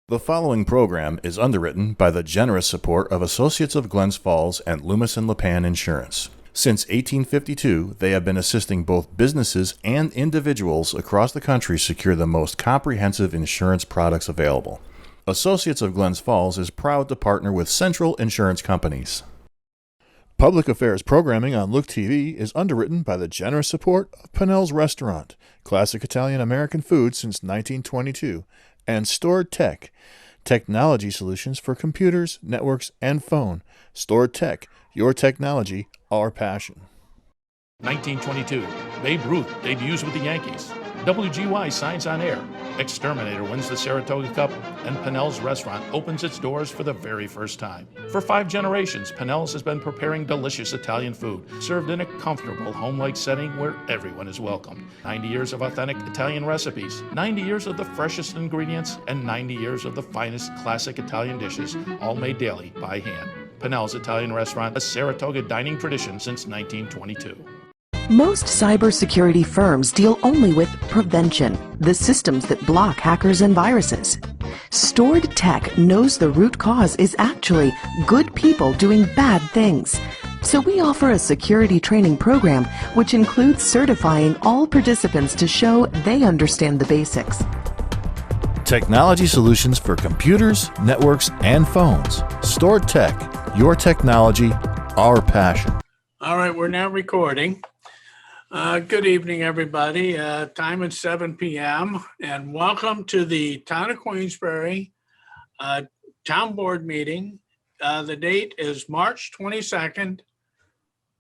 The following program is underwritten by the generous support of Associates of Glens Falls and Loomis and Lipan Insurance. Since 1852, they have been assisting both businesses and individuals across the country secure the most comprehensive insurance products available. Associates of Glens Falls is proud to partner with Central Insurance Companies. Public affairs programming on Look TV is underwritten by the generous support of Pinnell's Restaurant, classic Italian-American food since 1922, and Stored Tech, technology solutions for computers, networks, and phone. Stored Tech, your technology, our passion. 1922, Babe Ruth debuts with the Yankees. WGY signs on air. Exterminator wins the Saratoga Cup, and Pinnell's Restaurant opens its doors for the very first time. For 5 generations, Pinnell's has been preparing delicious Italian food, served in a comfortable, home-like setting where everyone is welcomed. 90 years of authentic Italian recipes, 90 years of the freshest ingredients, and 90 years of the finest classic Italian dishes, all made daily by hand. Pinnell's Italian Restaurant, a Saratoga dining tradition since 1922. Most cybersecurity firms deal only with prevention, the systems that block hackers and viruses. Stored Tech knows the root cause is actually good people doing bad things. So we offer a security training program which includes certifying all participants to show they understand the basics. Technology solutions for computers, networks, and phones. Stored Tech, your technology, our passion. All right, we're now recording. Good evening, everybody. Time is 7 p.m. and welcome to the Town of Queensberry Town Board meeting. The date is March 22nd,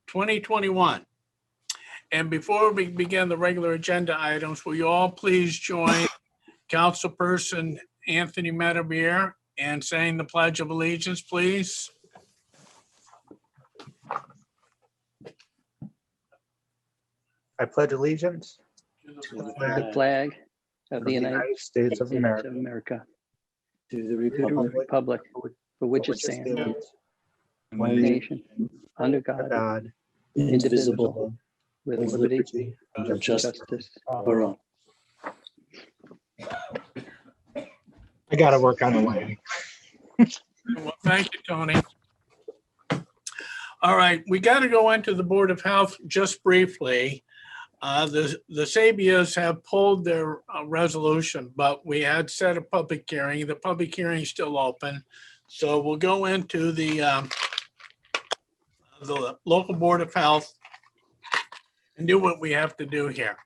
2021. And before we begin the regular agenda items, will you all please join Councilperson Anthony Medevere in saying the Pledge of Allegiance, please? I pledge allegiance to the flag of the United States of America, to the republic for which it stands, one nation, under God, indivisible, with liberty and justice for all. I got to work on the lighting. Well, thank you, Tony. All right, we got to go into the Board of Health just briefly. The Sabias have pulled their resolution, but we had set a public hearing. The public hearing is still open. So we'll go into the local Board of Health and do what we have to do here.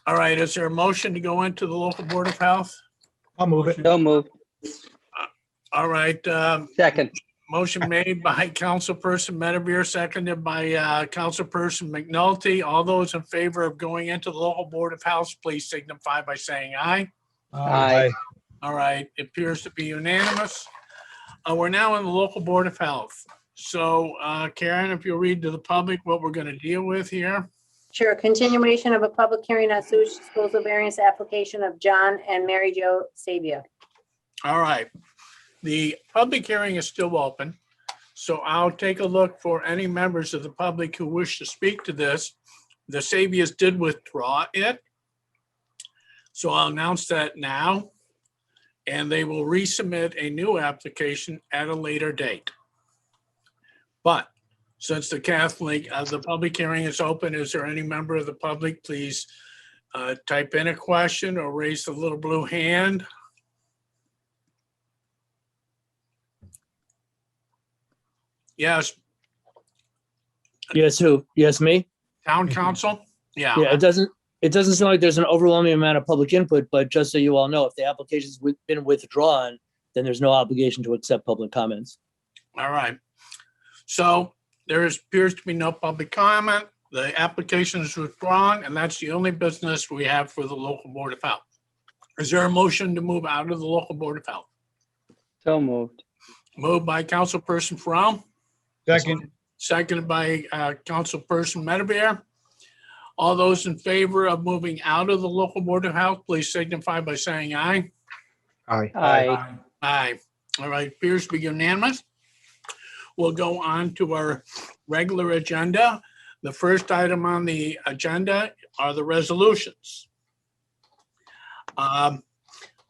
All right, is there a motion to go into the local Board of Health? I'll move it. Don't move. All right. Second. Motion made by Councilperson Medevere, seconded by Councilperson McNulty. All those in favor of going into the local Board of Health, please signify by saying aye. Aye. All right, it appears to be unanimous. We're now in the local Board of Health. So Karen, if you'll read to the public what we're going to deal with here. Sure. Continuation of a public hearing on sewage disposal variance application of John and Mary Jo Sabia. All right. The public hearing is still open, so I'll take a look for any members of the public who wish to speak to this. The Sabias did withdraw it, so I'll announce that now, and they will resubmit a new application at a later date. But since the public hearing is open, is there any member of the public? Please type in a question or raise the little blue hand. Yes. Yes, who? Yes, me? Town council? Yeah. Yeah, it doesn't seem like there's an overwhelming amount of public input, but just so you all know, if the application's been withdrawn, then there's no obligation to accept public comments. All right. So there appears to be no public comment. The application is withdrawn, and that's the only business we have for the local Board of Health. Is there a motion to move out of the local Board of Health? So moved. Moved by Councilperson Farrell. Second. Seconded by Councilperson Medevere. All those in favor of moving out of the local Board of Health, please signify by saying aye. Aye. Aye. Aye. All right, appears to be unanimous. We'll go on to our regular agenda. The first item on the agenda are the resolutions.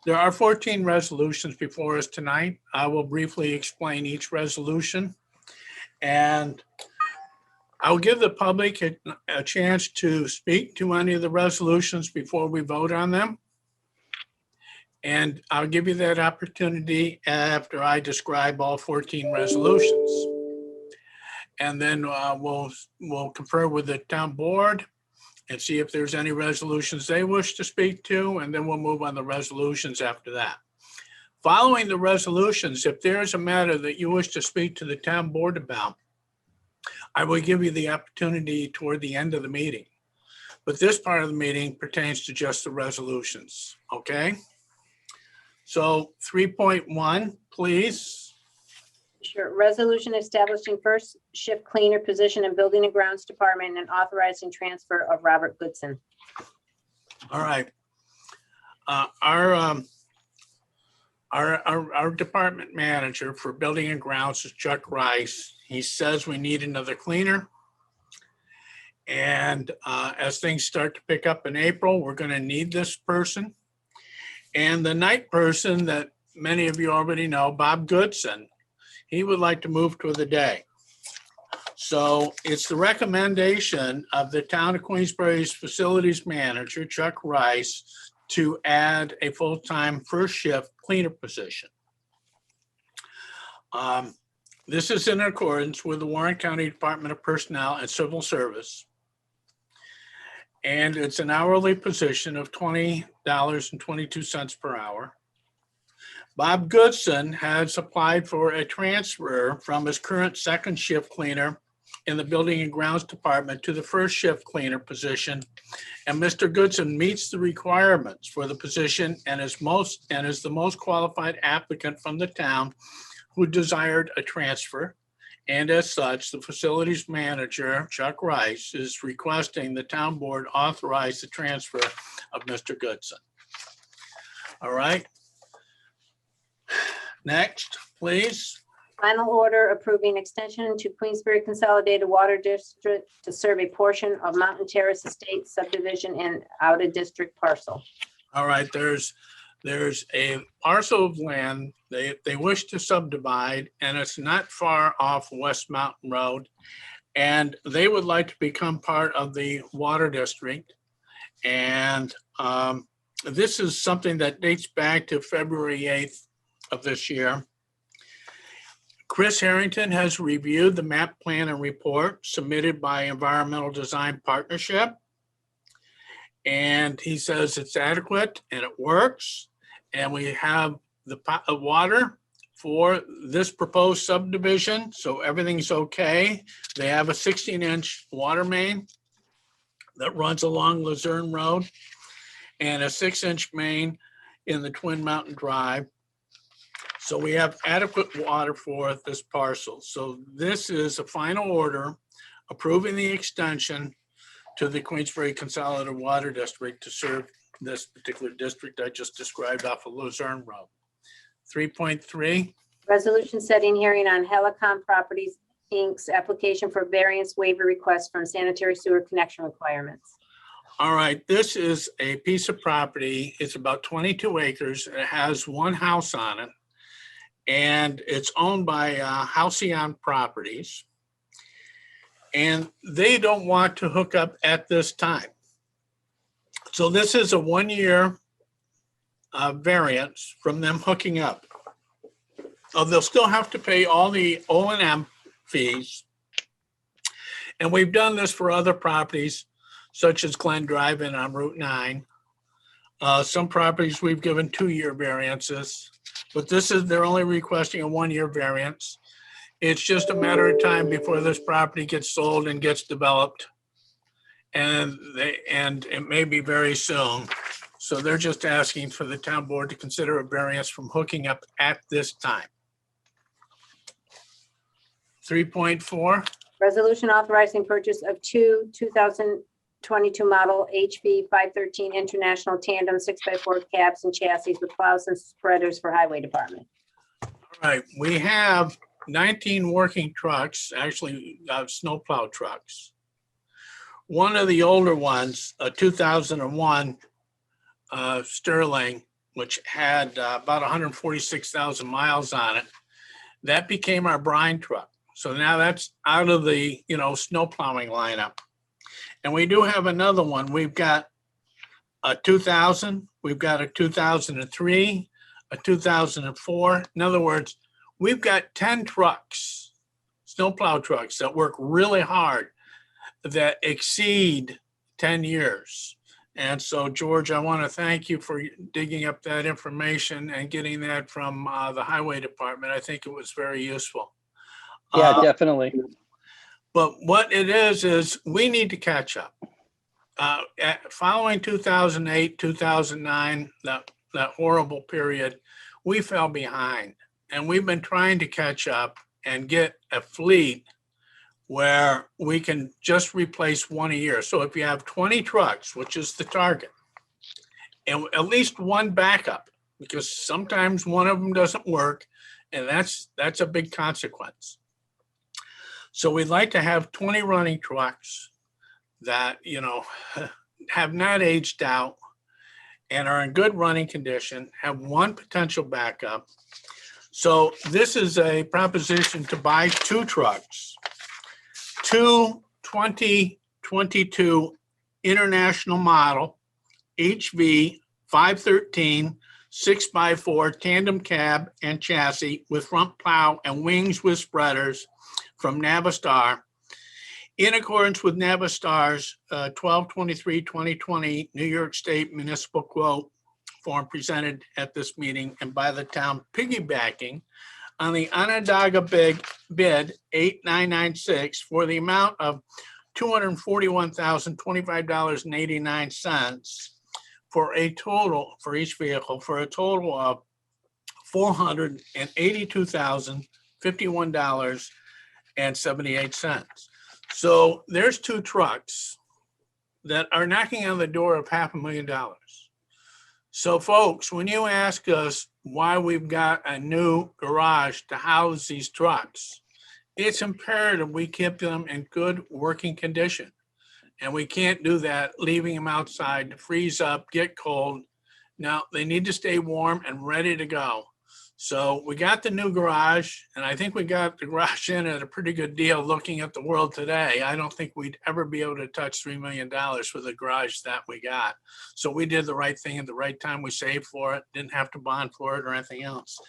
There are 14 resolutions before us tonight. I will briefly explain each resolution. And I'll give the public a chance to speak to any of the resolutions before we vote on them. And I'll give you that opportunity after I describe all 14 resolutions. And then we'll confer with the town board and see if there's any resolutions they wish to speak to, and then we'll move on the resolutions after that. Following the resolutions, if there's a matter that you wish to speak to the town board about, I will give you the opportunity toward the end of the meeting. But this part of the meeting pertains to just the resolutions, okay? So 3.1, please. Sure. Resolution establishing first shift cleaner position in Building and Grounds Department and authorizing transfer of Robert Goodson. All right. Our department manager for Building and Grounds is Chuck Rice. He says we need another cleaner. And as things start to pick up in April, we're going to need this person. And the night person that many of you already know, Bob Goodson, he would like to move to the day. So it's the recommendation of the town of Queensbury's facilities manager, Chuck Rice, to add a full-time first shift cleaner position. This is in accordance with the Warren County Department of Personnel and Civil Service. And it's an hourly position of $20.22 per hour. Bob Goodson has applied for a transfer from his current second shift cleaner in the Building and Grounds Department to the first shift cleaner position. And Mr. Goodson meets the requirements for the position and is the most qualified applicant from the town who desired a transfer. And as such, the facilities manager, Chuck Rice, is requesting the town board authorize the transfer of Mr. Goodson. All right. Next, please. Final order approving extension to Queensbury Consolidated Water District to serve a portion of Mountain Terrace Estate subdivision and out of district parcel. All right, there's a parcel of land they wish to subdivide, and it's not far off West Mountain Road. And they would like to become part of the water district. And this is something that dates back to February 8th of this year. Chris Harrington has reviewed the map plan and report submitted by Environmental Design Partnership. And he says it's adequate and it works. And we have the water for this proposed subdivision. So everything's okay. They have a 16-inch water main that runs along Luzerne Road and a 6-inch main in the Twin Mountain Drive. So we have adequate water for this parcel. So this is a final order approving the extension to the Queensbury Consolidated Water District to serve this particular district I just described off of Luzerne Road. 3.3. Resolution setting hearing on Helicon Properties, Inc.'s application for variance waiver request from sanitary sewer connection requirements. All right, this is a piece of property. It's about 22 acres. It has one house on it. And it's owned by Halcyon Properties. And they don't want to hook up at this time. So this is a 1-year variance from them hooking up. They'll still have to pay all the O&M fees. And we've done this for other properties, such as Glen Drive in on Route 9. Some properties we've given 2-year variances. But they're only requesting a 1-year variance. It's just a matter of time before this property gets sold and gets developed. And it may be very soon. So they're just asking for the town board to consider a variance from hooking up at this time. 3.4. Resolution authorizing purchase of two 2022 model HV 513 International Tandem 6x4 cabs and chassis with plows and spreaders for highway department. All right, we have 19 working trucks, actually snowplow trucks. One of the older ones, a 2001 Sterling, which had about 146,000 miles on it. That became our brine truck. So now that's out of the, snow plowing lineup. And we do have another one. We've got a 2000, we've got a 2003, a 2004. In other words, we've got 10 trucks, snowplow trucks that work really hard that exceed 10 years. And so, George, I want to thank you for digging up that information and getting that from the Highway Department. I think it was very useful. Yeah, definitely. But what it is we need to catch up. Following 2008, 2009, that horrible period, we fell behind. And we've been trying to catch up and get a fleet where we can just replace one a year. So if you have 20 trucks, which is the target, and at least one backup, because sometimes one of them doesn't work, and that's a big consequence. So we'd like to have 20 running trucks that, have not aged out and are in good running condition, have one potential backup. So this is a proposition to buy 2 trucks, 2 2022 International Model HV 513 6x4 tandem cab and chassis with front plow and wings with spreaders from Navistar, in accordance with Navistar's 12/23/2020 New York State Municipal Quote form presented at this meeting, and by the town piggybacking on the Onondaga bid 8996 for the amount of $241,025.89 for a total, for each vehicle, for a total of $482,051.78. So there's 2 trucks that are knocking on the door of $500,000. So folks, when you ask us why we've got a new garage to house these trucks, it's imperative we keep them in good working condition. And we can't do that leaving them outside to freeze up, get cold. Now, they need to stay warm and ready to go. So we got the new garage, and I think we got the garage in at a pretty good deal looking at the world today. I don't think we'd ever be able to touch $3 million for the garage that we got. So we did the right thing at the right time. We saved for it, didn't have to bond for it or anything else.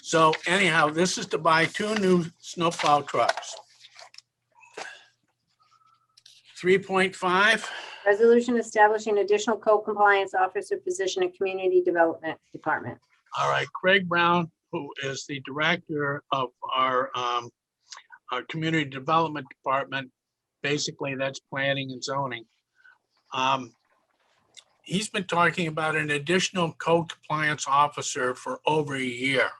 So anyhow, this is to buy 2 new snowplow trucks. 3.5. Resolution establishing additional code compliance officer position in Community Development Department. All right, Craig Brown, who is the director of our community development department, basically that's planning and zoning. He's been talking about an additional code compliance officer for over a year.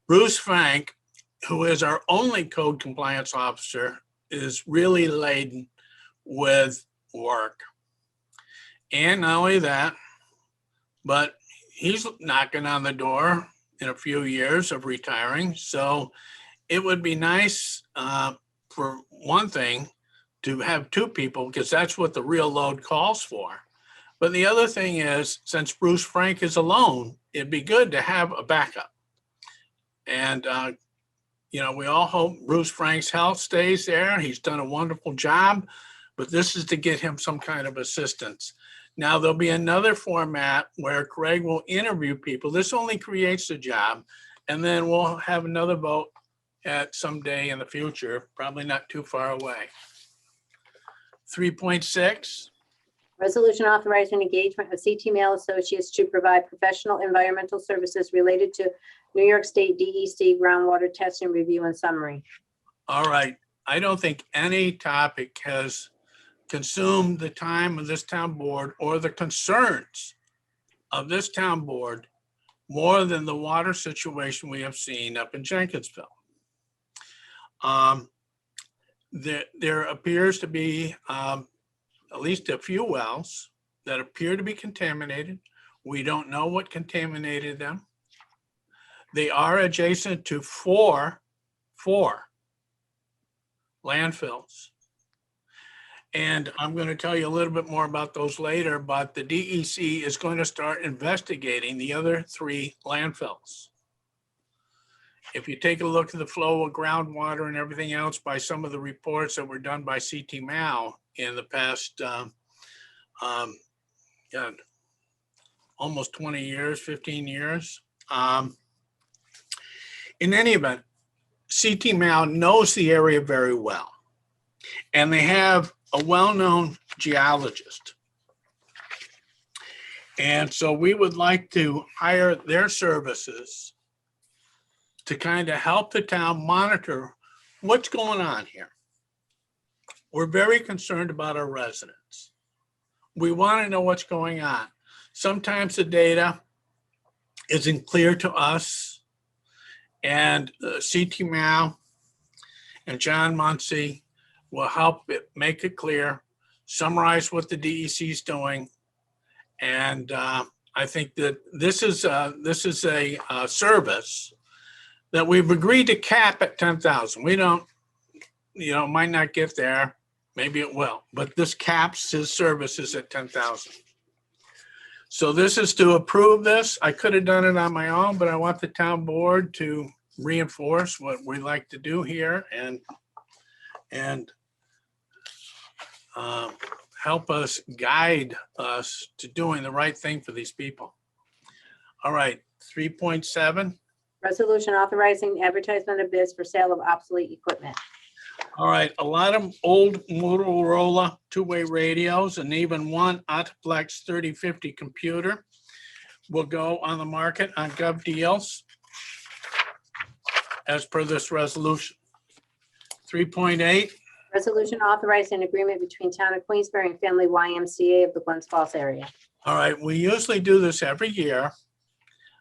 Bruce Frank, who is our only code compliance officer, is really laden with work. And not only that, but he's knocking on the door in a few years of retiring. So it would be nice, for one thing, to have 2 people, because that's what the real load calls for. But the other thing is, since Bruce Frank is alone, it'd be good to have a backup. And, we all hope Bruce Frank's health stays there. He's done a wonderful job, but this is to get him some kind of assistance. Now, there'll be another format where Craig will interview people. This only creates a job, and then we'll have another vote at some day in the future, probably not too far away. 3.6. Resolution authorizing engagement of CT Mail Associates to provide professional environmental services related to New York State DEC groundwater testing review and summary. All right. I don't think any topic has consumed the time of this town board or the concerns of this town board more than the water situation we have seen up in Jenkinsville. There appears to be at least a few wells that appear to be contaminated. We don't know what contaminated them. They are adjacent to four landfills. And I'm going to tell you a little bit more about those later, but the DEC is going to start investigating the other 3 landfills. If you take a look at the flow of groundwater and everything else by some of the reports that were done by CT Mao in the past, God, almost 20 years, 15 years. In any event, CT Mao knows the area very well, and they have a well-known geologist. And so we would like to hire their services to kind of help the town monitor what's going on here. We're very concerned about our residents. We want to know what's going on. Sometimes the data isn't clear to us, and CT Mao and John Muncie will help make it clear, summarize what the DEC is doing. And I think that this is a service that we've agreed to cap at 10,000. We don't, might not get there, maybe it will, but this caps his services at 10,000. So this is to approve this. I could have done it on my own, but I want the town board to reinforce what we like to do here and help us, guide us to doing the right thing for these people. All right, 3.7. Resolution authorizing advertisement of bids for sale of obsolete equipment. All right, a lot of old Motorola 2-way radios and even one Autoplex 3050 computer will go on the market on Gov Deals as per this resolution. 3.8. Resolution authorizing agreement between Town of Queensberry and Family YMCA of the Glens Falls area. All right, we usually do this every year.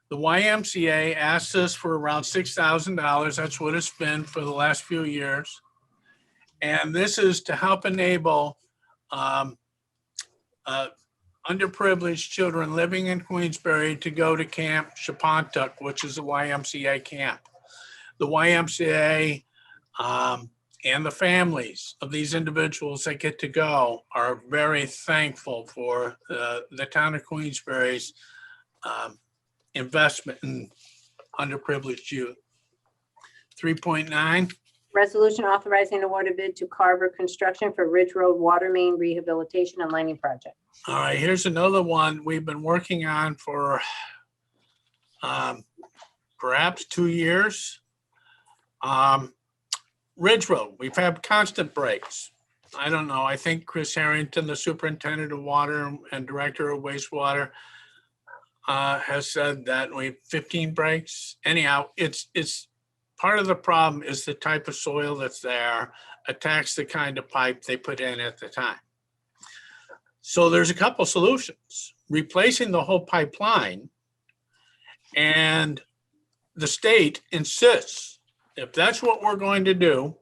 The YMCA asks us for around $6,000. That's what it's been for the last few years. And this is to help enable underprivileged children living in Queensberry to go to Camp Shapontuck, which is a YMCA camp. The YMCA and the families of these individuals that get to go are very thankful for the town of Queensberry's investment in underprivileged youth. 3.9. Resolution authorizing award of bid to Carver Construction for Ridge Road Water Main Rehabilitation and Lining Project. All right, here's another one we've been working on for perhaps 2 years. Ridge Road, we've had constant breaks. I don't know, I think Chris Harrington, the superintendent of water and director of wastewater, has said that we have 15 breaks. Anyhow, it's part of the problem is the type of soil that's there attacks the kind of pipe they put in at the time. So there's a couple solutions. Replacing the whole pipeline, and the state insists if that's what we're going to do,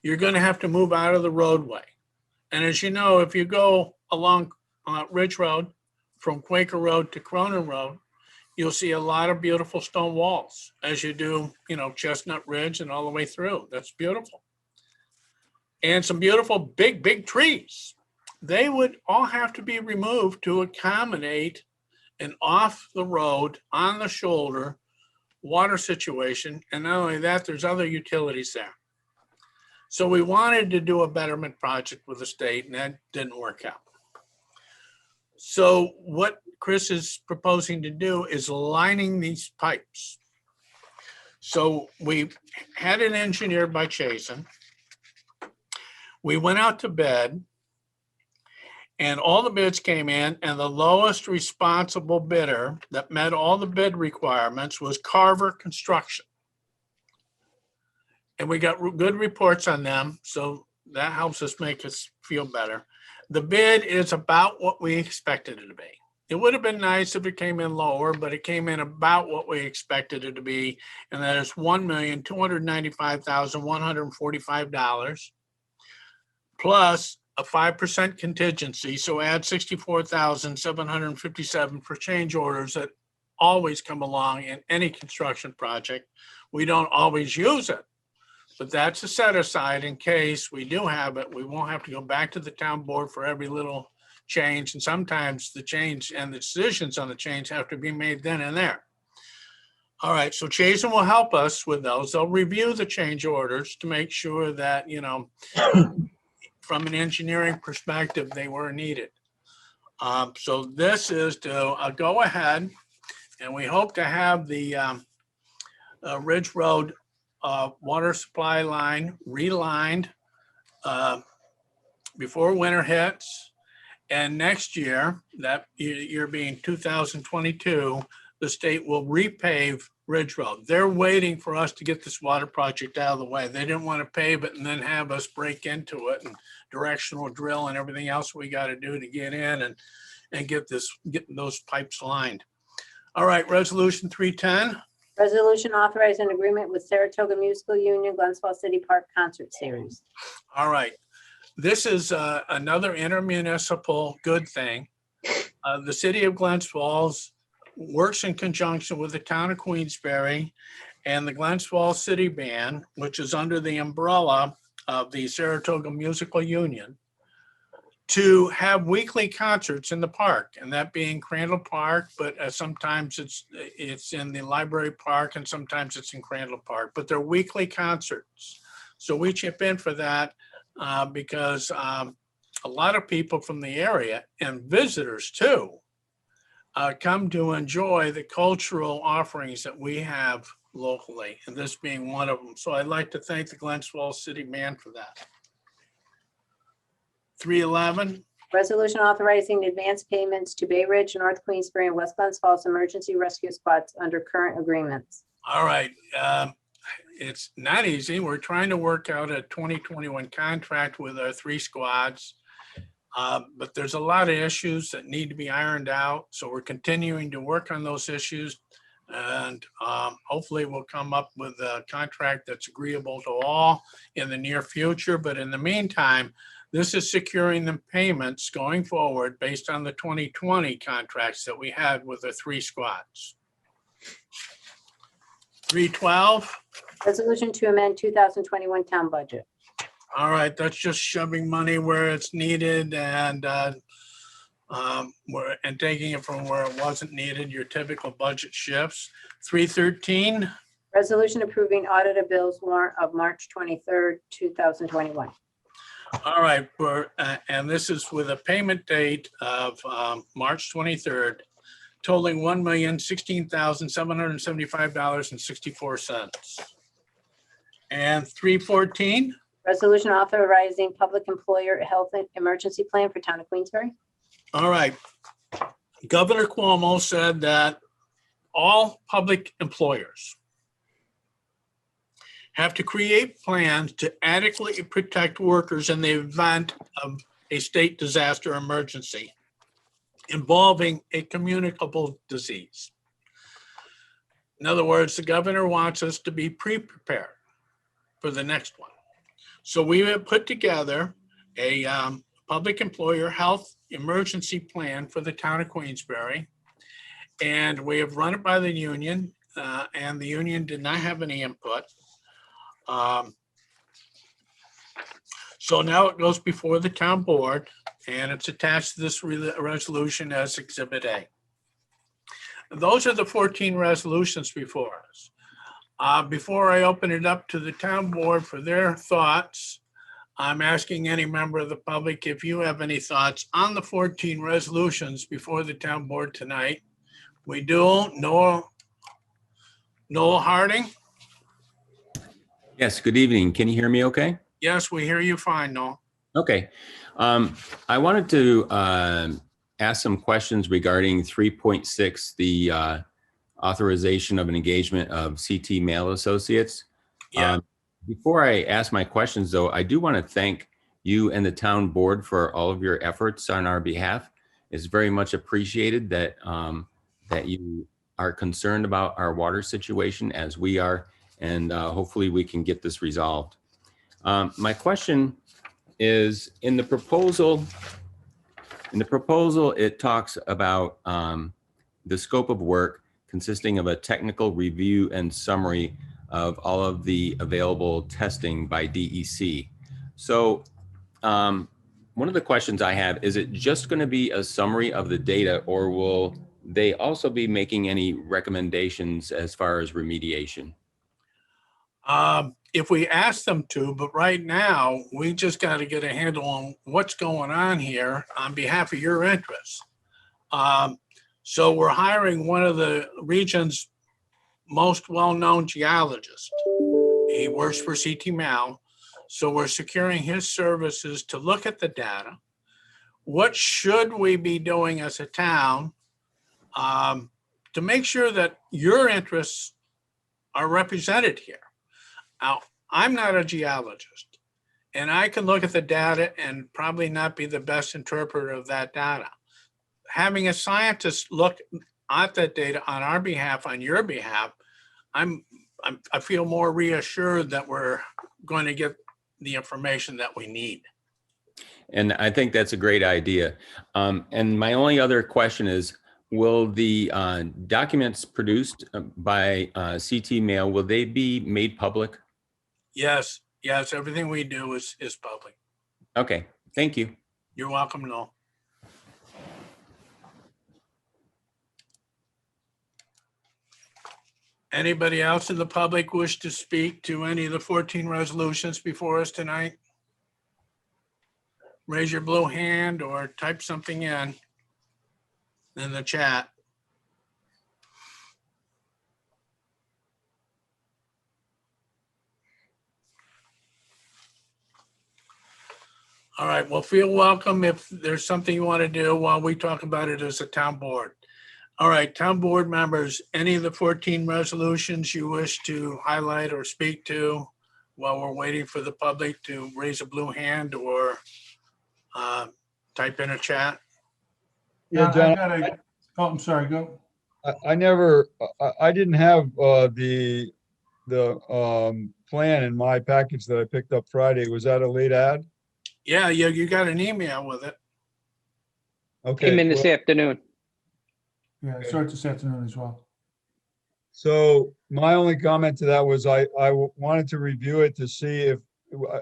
you're going to have to move out of the roadway. And as you know, if you go along Ridge Road from Quaker Road to Cronin Road, you'll see a lot of beautiful stone walls as you do, Chestnut Ridge and all the way through. That's beautiful. And some beautiful big trees. They would all have to be removed to accommodate an off the road, on the shoulder water situation. And not only that, there's other utilities there. So we wanted to do a betterment project with the state, and that didn't work out. So what Chris is proposing to do is lining these pipes. So we had it engineered by Chasen. We went out to bid, and all the bids came in, and the lowest responsible bidder that met all the bid requirements was Carver Construction. And we got good reports on them, so that helps us make us feel better. The bid is about what we expected it to be. It would have been nice if it came in lower, but it came in about what we expected it to be, and that is $1,295,145 plus a 5% contingency. So add $64,757 for change orders that always come along in any construction project. We don't always use it, But that's a set aside in case we do have it. We won't have to go back to the town board for every little change. And sometimes the change and the decisions on the change have to be made then and there. All right, so Chazen will help us with those. They'll review the change orders to make sure that, you know, from an engineering perspective, they were needed. So this is to go ahead, and we hope to have the Ridge Road water supply line relined before winter hits. And next year, that year being 2022, the state will repave Ridge Road. They're waiting for us to get this water project out of the way. They didn't want to pave it and then have us break into it and directional drill and everything else we got to do to get in and get those pipes lined. All right, resolution 310. Resolution authorizing an agreement with Saratoga Musical Union, Glennsville City Park Concert Series. All right. This is another intermunicipal good thing. The city of Glens Falls works in conjunction with the town of Queensberry and the Glens Falls City Band, which is under the umbrella of the Saratoga Musical Union, to have weekly concerts in the park, and that being Crandall Park, but sometimes it's in the Library Park and sometimes it's in Crandall Park, but they're weekly concerts. So we chip in for that because a lot of people from the area and visitors too come to enjoy the cultural offerings that we have locally, and this being one of them. So I'd like to thank the Glens Falls City Band for that. 311. Resolution authorizing advance payments to Bay Ridge, North Queensbury, and West Glens Falls emergency rescue squads under current agreements. All right. It's not easy. We're trying to work out a 2021 contract with our 3 squads. But there's a lot of issues that need to be ironed out. So we're continuing to work on those issues, and hopefully we'll come up with a contract that's agreeable to all in the near future. But in the meantime, this is securing the payments going forward based on the 2020 contracts that we had with the 3 squads. 312. Resolution to amend 2021 town budget. All right, that's just shoving money where it's needed and taking it from where it wasn't needed, your typical budget shifts. 313. Resolution approving audited bills warrant of March 23rd, 2021. All right, and this is with a payment date of March 23rd, totaling $1,016,775.64. And 314. Resolution authorizing public employer health emergency plan for town of Queensbury. All right. Governor Cuomo said that all public employers have to create plans to adequately protect workers in the event of a state disaster emergency involving a communicable disease. In other words, the governor wants us to be pre-prepared for the next one. So we have put together a public employer health emergency plan for the town of Queensberry. And we have run it by the union, and the union did not have any input. So now it goes before the town board, and it's attached to this resolution as Exhibit A. Those are the 14 resolutions before us. Before I open it up to the town board for their thoughts, I'm asking any member of the public if you have any thoughts on the 14 resolutions before the town board tonight. We do. Noel Harding? Yes, good evening. Can you hear me okay? Yes, we hear you fine, Noel. Okay. I wanted to ask some questions regarding 3.6, the authorization of an engagement of CT Mail Associates. Yeah. Before I ask my questions, though, I do want to thank you and the town board for all of your efforts on our behalf. It's very much appreciated that that you are concerned about our water situation as we are, and hopefully we can get this resolved. My question is, in the proposal, it talks about the scope of work consisting of a technical review and summary of all of the available testing by DEC. So one of the questions I have, is it just going to be a summary of the data, or will they also be making any recommendations as far as remediation? If we ask them to, but right now, we just got to get a handle on what's going on here on behalf of your interests. So we're hiring one of the region's most well-known geologists. He works for CT Mal. So we're securing his services to look at the data. What should we be doing as a town to make sure that your interests are represented here? Now, I'm not a geologist, and I can look at the data and probably not be the best interpreter of that data. Having a scientist look at that data on our behalf, on your behalf, I feel more reassured that we're going to get the information that we need. And I think that's a great idea. And my only other question is, will the documents produced by CT Mail, will they be made public? Yes, everything we do is public. Okay, thank you. You're welcome, Noel. Anybody else in the public wish to speak to any of the 14 resolutions before us tonight? Raise your blue hand or type something in the chat. All right, well, feel welcome if there's something you want to do while we talk about it as a town board. All right, town board members, any of the 14 resolutions you wish to highlight or speak to while we're waiting for the public to raise a blue hand or type in a chat? Yeah, John, I'm sorry, go. I didn't have the plan in my package that I picked up Friday. Was that a late ad? Yeah, you got an email with it. Okay. Came in this afternoon. Yeah, I saw it this afternoon as well. So my only comment to that was I wanted to review it to see if,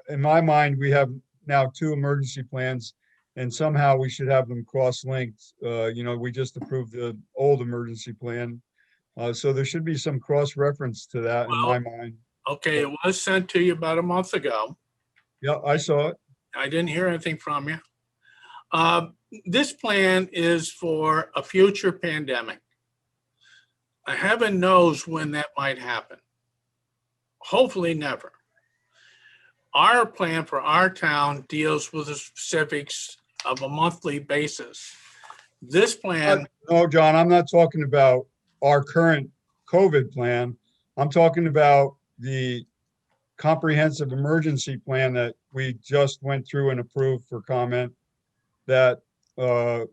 in my mind, we have now 2 emergency plans and somehow we should have them cross-linked. We just approved the old emergency plan. So there should be some cross-reference to that in my mind. Okay, it was sent to you about a month ago. Yeah, I saw it. I didn't hear anything from you. This plan is for a future pandemic. Heaven knows when that might happen. Hopefully never. Our plan for our town deals with the specifics of a monthly basis. This plan. No, John, I'm not talking about our current COVID plan. I'm talking about the comprehensive emergency plan that we just went through and approved for comment. That in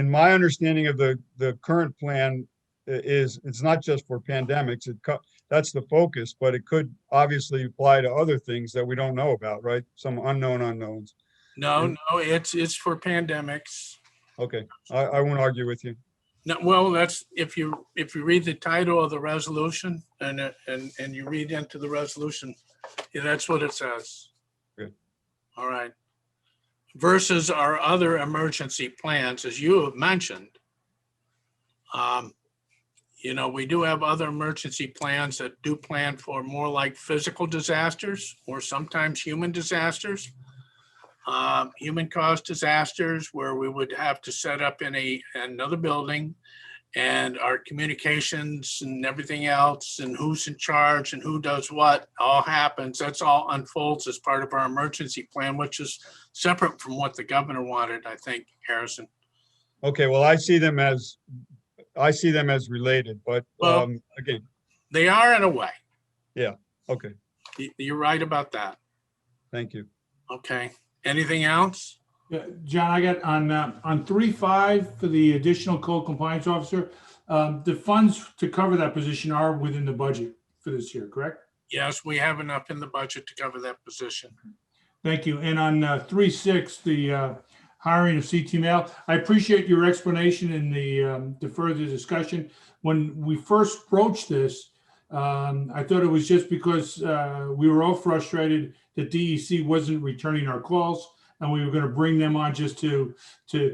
my understanding of the current plan is it's not just for pandemics. That's the focus, but it could obviously apply to other things that we don't know about, right? Some unknown unknowns. No, it's for pandemics. Okay, I won't argue with you. No, well, that's if you read the title of the resolution and you read into the resolution, yeah, that's what it says. Good. All right. Versus our other emergency plans, as you have mentioned. We do have other emergency plans that do plan for more like physical disasters or sometimes human disasters. Human caused disasters where we would have to set up in another building and our communications and everything else and who's in charge and who does what all happens. That's all unfolds as part of our emergency plan, which is separate from what the governor wanted, I think, Harrison. Okay, well, I see them as related, but again, they are in a way. Yeah. Okay. You're right about that. Thank you. Okay. Anything else? Yeah, John, I got on 3.5 for the additional code compliance officer. The funds to cover that position are within the budget for this year, correct? Yes, we have enough in the budget to cover that position. Thank you. And on 3.6, the hiring of CT Mail, I appreciate your explanation in the further discussion. When we first broached this, I thought it was just because we were all frustrated that DEC wasn't returning our calls, and we were going to bring them on just to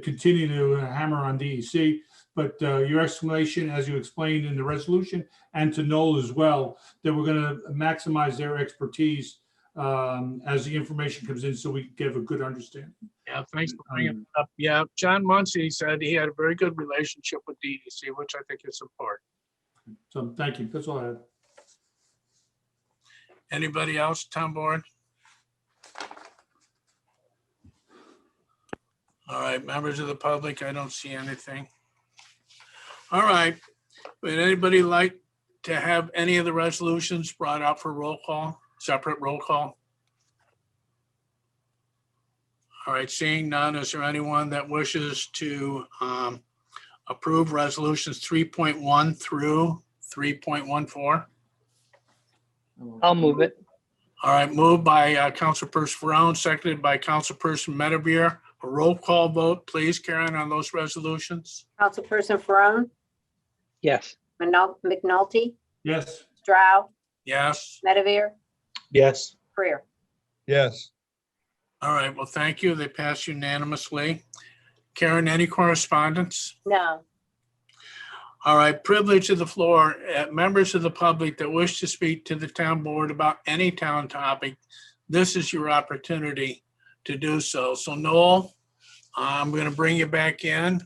continue to hammer on DEC. But your explanation, as you explained in the resolution, and to Noel as well, that we're going to maximize their expertise as the information comes in, so we can give a good understanding. Yeah, thanks for bringing it up. Yeah, John Muncy said he had a very good relationship with DEC, which I think is important. So thank you. That's all I have. Anybody else, town board? All right, members of the public, I don't see anything. All right, would anybody like to have any of the resolutions brought up for roll call, separate roll call? All right, seeing none, is there anyone that wishes to approve resolutions 3.1 through 3.14? I'll move it. All right, moved by Councilperson Ferone, seconded by Councilperson Medavere. A roll call vote, please, Karen, on those resolutions. Councilperson Ferone, Yes. McNulty, Yes. Stroud, Yes. Medavere, Yes. Freer. Yes. All right, well, thank you. They pass unanimously. Karen, any correspondence? No. All right, privilege of the floor. Members of the public that wish to speak to the town board about any town topic, this is your opportunity to do so. So Noel, I'm going to bring you back in.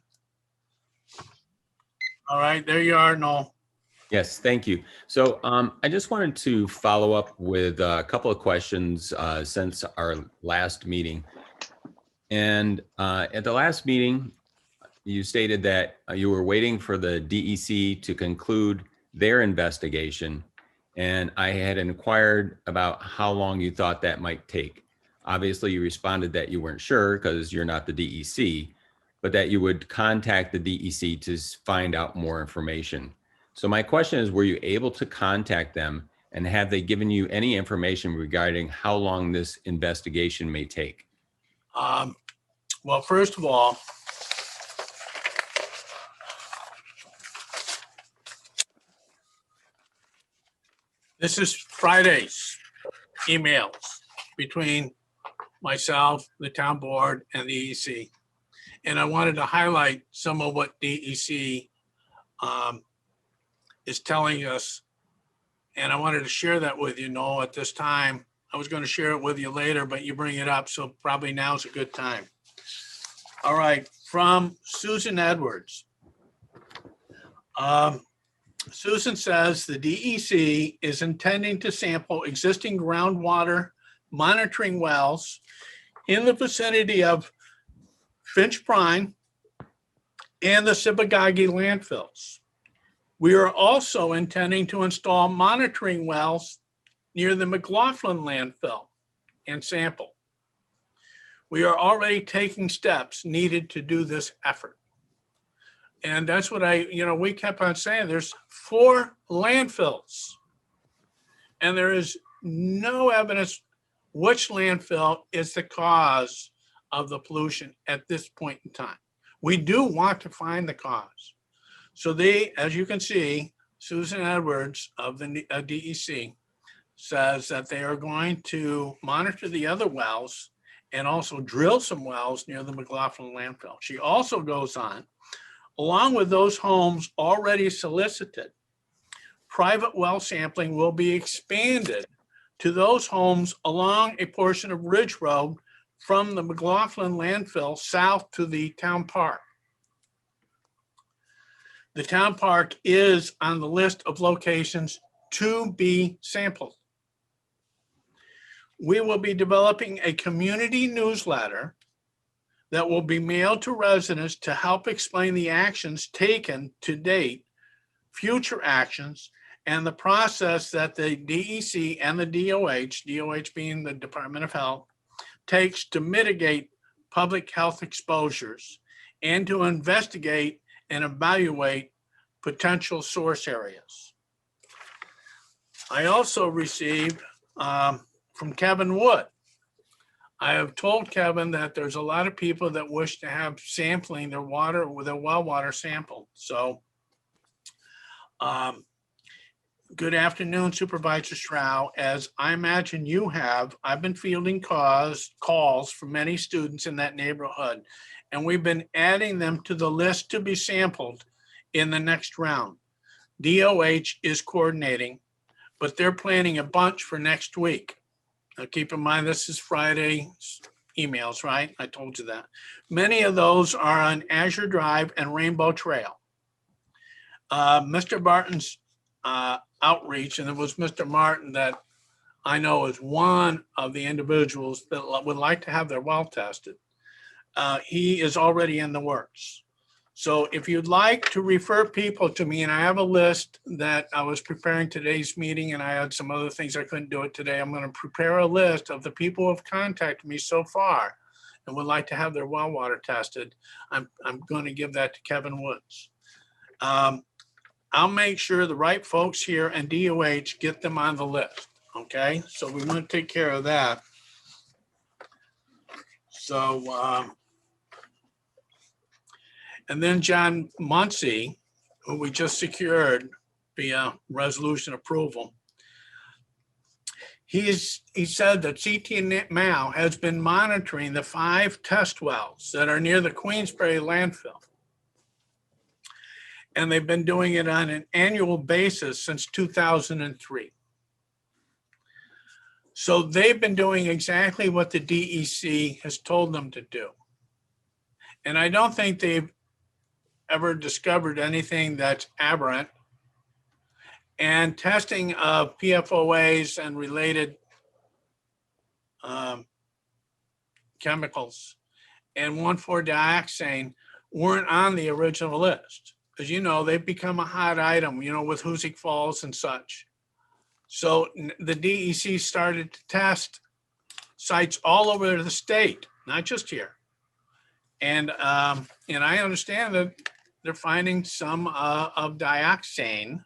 All right, there you are, Noel. Yes, thank you. So I just wanted to follow up with a couple of questions since our last meeting. And at the last meeting, you stated that you were waiting for the DEC to conclude their investigation. And I had inquired about how long you thought that might take. Obviously, you responded that you weren't sure because you're not the DEC, but that you would contact the DEC to find out more information. So my question is, were you able to contact them, and have they given you any information regarding how long this investigation may take? Well, first of all, this is Friday's emails between myself, the town board, and the DEC. And I wanted to highlight some of what DEC is telling us. And I wanted to share that with you, Noel, at this time. I was going to share it with you later, but you bring it up, so probably now's a good time. All right, from Susan Edwards. Susan says the DEC is intending to sample existing groundwater monitoring wells in the vicinity of Finch Prime and the Sibagagi landfills. We are also intending to install monitoring wells near the McLaughlin landfill and sample. We are already taking steps needed to do this effort. And that's what we kept on saying, there's 4 landfills and there is no evidence which landfill is the cause of the pollution at this point in time. We do want to find the cause. So as you can see, Susan Edwards of the DEC says that they are going to monitor the other wells and also drill some wells near the McLaughlin landfill. She also goes on, along with those homes already solicited, private well sampling will be expanded to those homes along a portion of Ridge Road from the McLaughlin landfill south to the town park. The town park is on the list of locations to be sampled. We will be developing a community newsletter that will be mailed to residents to help explain the actions taken to date, future actions, and the process that the DEC and the DOH being the Department of Health, takes to mitigate public health exposures and to investigate and evaluate potential source areas. I also received from Kevin Wood. I have told Kevin that there's a lot of people that wish to have sampling their water with their well water sampled. So Good afternoon, Supervisor Stroud. As I imagine you have, I've been fielding calls from many students in that neighborhood, and we've been adding them to the list to be sampled in the next round. DOH is coordinating, but they're planning a bunch for next week. Now, keep in mind, this is Friday's emails, right? I told you that. Many of those are on Azure Drive and Rainbow Trail. Mr. Barton's outreach, and it was Mr. Martin that I know is one of the individuals that would like to have their well tested. He is already in the works. So if you'd like to refer people to me, and I have a list that I was preparing today's meeting, and I had some other things I couldn't do it today. I'm going to prepare a list of the people who have contacted me so far and would like to have their well water tested. I'm going to give that to Kevin Woods. I'll make sure the right folks here and DOH get them on the list. Okay, so we want to take care of that. So, and then John Muncy, who we just secured via resolution approval. He said that CT Mal has been monitoring the 5 test wells that are near the Queensberry landfill. And they've been doing it on an annual basis since 2003. So they've been doing exactly what the DEC has told them to do. And I don't think they've ever discovered anything that's aberrant. And testing of PFOAs and related chemicals and 1,4-dioxane weren't on the original list. As you know, they've become a hot item, you know, with Hoosick Falls and such. So the DEC started to test sites all over the state, not just here. And I understand that they're finding some of dioxane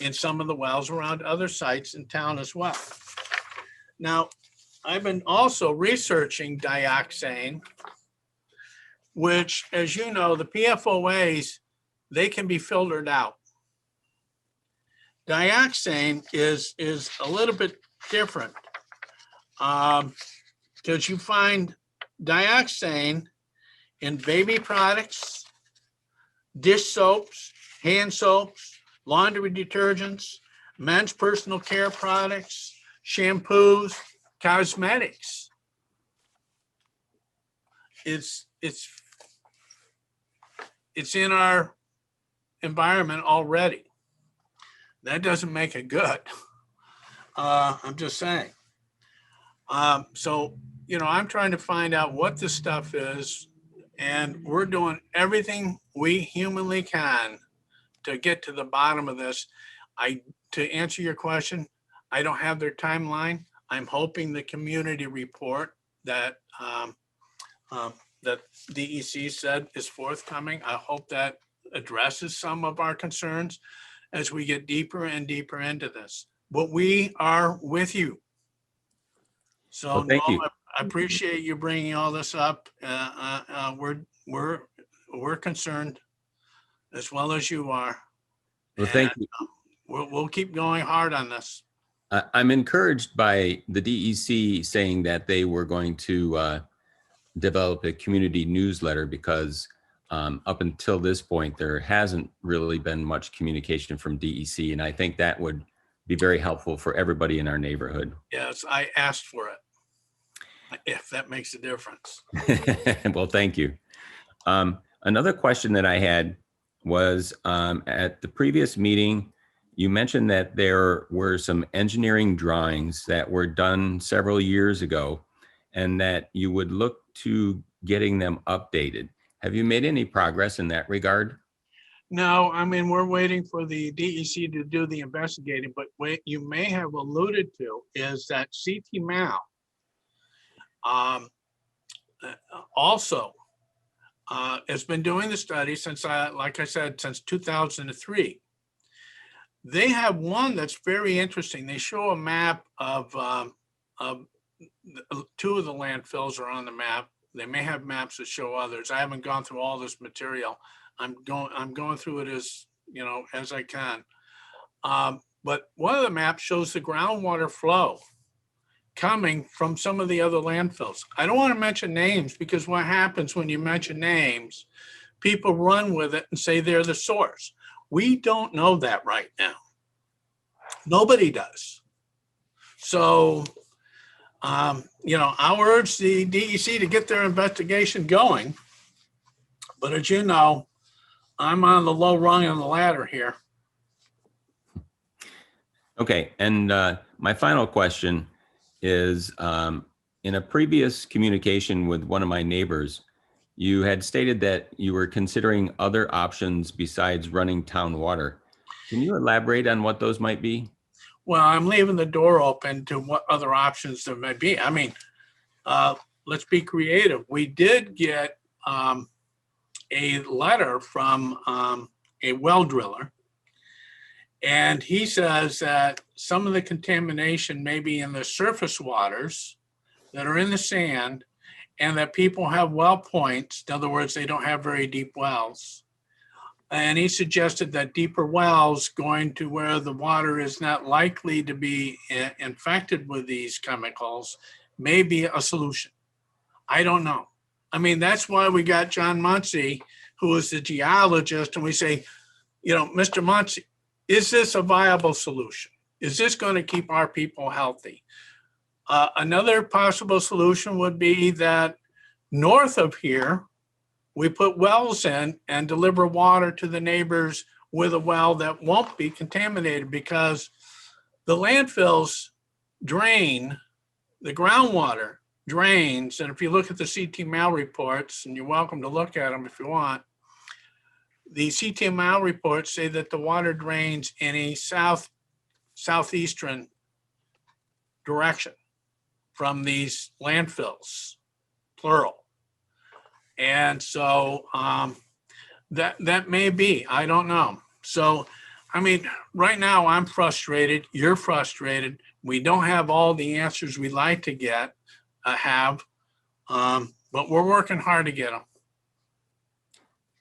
in some of the wells around other sites in town as well. Now, I've been also researching dioxane, which, as you know, the PFOAs, they can be filtered out. Dioxane is a little bit different because you find dioxane in baby products, dish soaps, hand soaps, laundry detergents, men's personal care products, shampoos, cosmetics. It's in our environment already. That doesn't make it good. I'm just saying. So, you know, I'm trying to find out what this stuff is, and we're doing everything we humanly can to get to the bottom of this. To answer your question, I don't have their timeline. I'm hoping the community report that that DEC said is forthcoming. I hope that addresses some of our concerns as we get deeper and deeper into this. But we are with you. So Well, thank you. I appreciate you bringing all this up. We're concerned as well as you are. Well, thank you. We'll keep going hard on this. I'm encouraged by the DEC saying that they were going to develop a community newsletter because up until this point, there hasn't really been much communication from DEC. And I think that would be very helpful for everybody in our neighborhood. Yes, I asked for it, if that makes a difference. Well, thank you. Another question that I had was at the previous meeting, you mentioned that there were some engineering drawings that were done several years ago and that you would look to getting them updated. Have you made any progress in that regard? No, I mean, we're waiting for the DEC to do the investigating, but what you may have alluded to is that CT Mal also has been doing the study since, like I said, since 2003. They have one that's very interesting. They show a map of 2 of the landfills are on the map. They may have maps that show others. I haven't gone through all this material. I'm going through it as, you know, as I can. But one of the maps shows the groundwater flow coming from some of the other landfills. I don't want to mention names because what happens when you mention names, people run with it and say they're the source. We don't know that right now. Nobody does. So, I'll urge the DEC to get their investigation going. But as you know, I'm on the low rung on the ladder here. Okay, and my final question is, in a previous communication with one of my neighbors, you had stated that you were considering other options besides running town water. Can you elaborate on what those might be? Well, I'm leaving the door open to what other options there may be. I mean, let's be creative. We did get a letter from a well driller, and he says that some of the contamination may be in the surface waters that are in the sand, and that people have well points. In other words, they don't have very deep wells. And he suggested that deeper wells going to where the water is not likely to be infected with these chemicals may be a solution. I don't know. I mean, that's why we got John Muncie, who is the geologist, and we say, Mr. Muncie, is this a viable solution? Is this going to keep our people healthy? Another possible solution would be that north of here, we put wells in and deliver water to the neighbors with a well that won't be contaminated, because the landfills drain, the groundwater drains. And if you look at the CT-MAL reports, and you're welcome to look at them if you want, the CT-MAL reports say that the water drains in a southeastern direction from these landfills, plural. And so that may be, I don't know. So, I mean, right now I'm frustrated, you're frustrated. We don't have all the answers we like to have, but we're working hard to get them.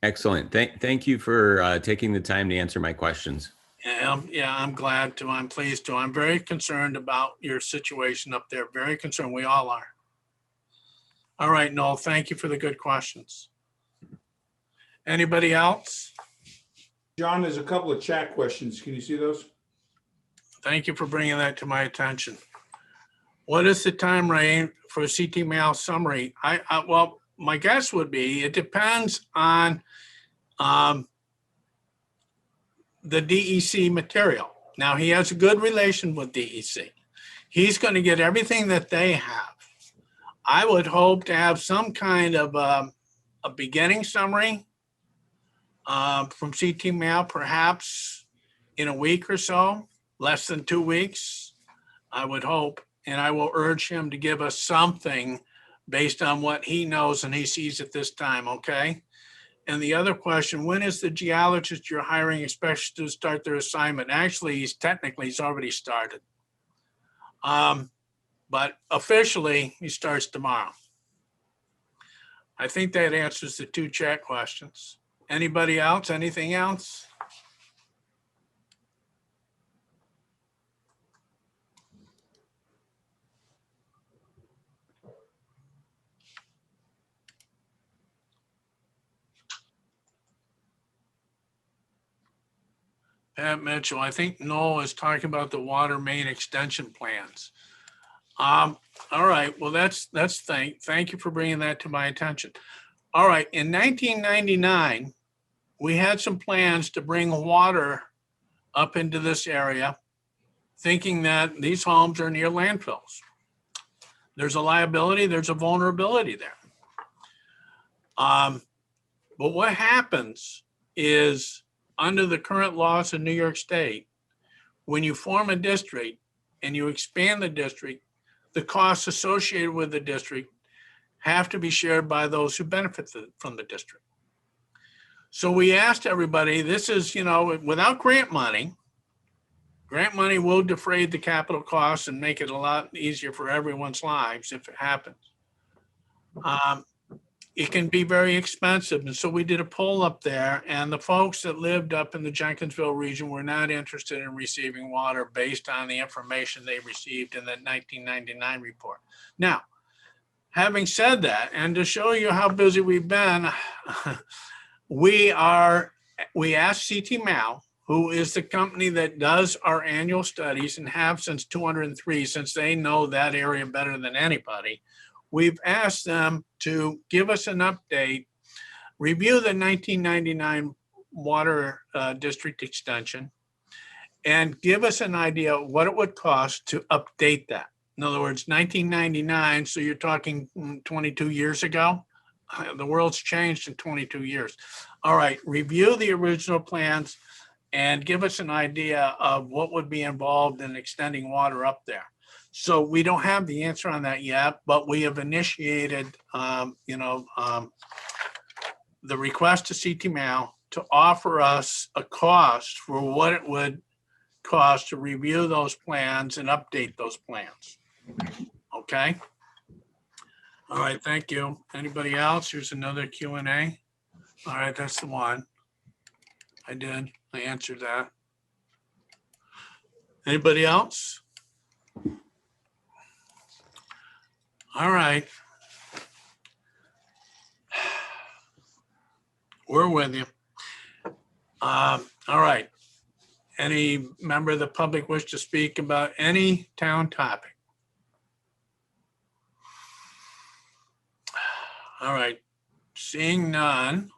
Excellent. Thank you for taking the time to answer my questions. Yeah, I'm glad to. I'm pleased to. I'm very concerned about your situation up there. Very concerned. We all are. All right, Noel, thank you for the good questions. Anybody else? John, there's a couple of chat questions. Can you see those? Thank you for bringing that to my attention. What is the time range for a CT-MAL summary? Well, my guess would be it depends on the DEC material. Now, he has a good relation with DEC. He's going to get everything that they have. I would hope to have some kind of a beginning summary from CT-MAL, perhaps in a week or so, less than 2 weeks, I would hope. And I will urge him to give us something based on what he knows and he sees at this time, okay? And the other question, when is the geologist you're hiring expected to start their assignment? Actually, he's already started. But officially, he starts tomorrow. I think that answers the 2 chat questions. Anybody else? Anything else? Pat Mitchell, I think Noel is talking about the water main extension plans. All right, well, thank you for bringing that to my attention. All right, in 1999, we had some plans to bring water up into this area, thinking that these homes are near landfills. There's a liability, there's a vulnerability there. But what happens is, under the current laws in New York State, when you form a district and you expand the district, the costs associated with the district have to be shared by those who benefit from the district. So we asked everybody, this is, without grant money will defray the capital costs and make it a lot easier for everyone's lives if it happens. it can be very expensive. And so we did a poll up there, and the folks that lived up in the Jenkinsville region were not interested in receiving water based on the information they received in that 1999 report. Now, having said that, and to show you how busy we've been, we asked CT Mal, who is the company that does our annual studies and have since 203, since they know that area better than anybody. We've asked them to give us an update, review the 1999 water district extension, and give us an idea of what it would cost to update that. In other words, 1999, so you're talking 22 years ago. The world's changed in 22 years. All right, review the original plans and give us an idea of what would be involved in extending water up there. So we don't have the answer on that yet, but we have initiated, the request to CT Mal to offer us a cost for what it would cost to review those plans and update those plans. Okay. All right, thank you. Anybody else? Here's another Q&A. All right, that's the one. I answered that. Anybody else? All right. We're with you. All right. Any member of the public wish to speak about any town topic? All right. Seeing none,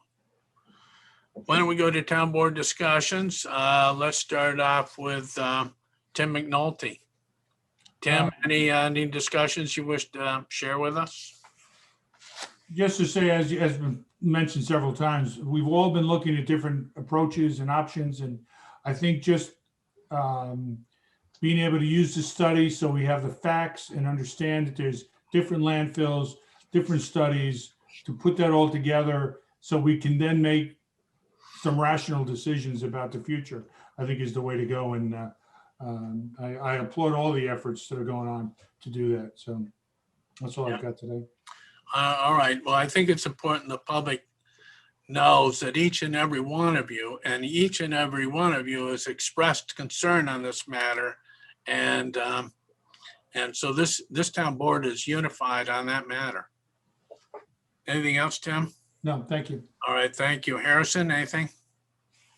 why don't we go to town board discussions? Let's start off with Tim McNulty. Tim, any discussions you wish to share with us? Just to say, as been mentioned several times, we've all been looking at different approaches and options. And I think just being able to use the study so we have the facts and understand that there's different landfills, different studies, to put that all together so we can then make some rational decisions about the future, I think is the way to go. And I applaud all the efforts that are going on to do that. So that's all I've got today. All right. Well, I think it's important the public knows that each and every one of you has expressed concern on this matter. And so this town board is unified on that matter. Anything else, Tim? No, thank you. All right. Thank you. Harrison, anything?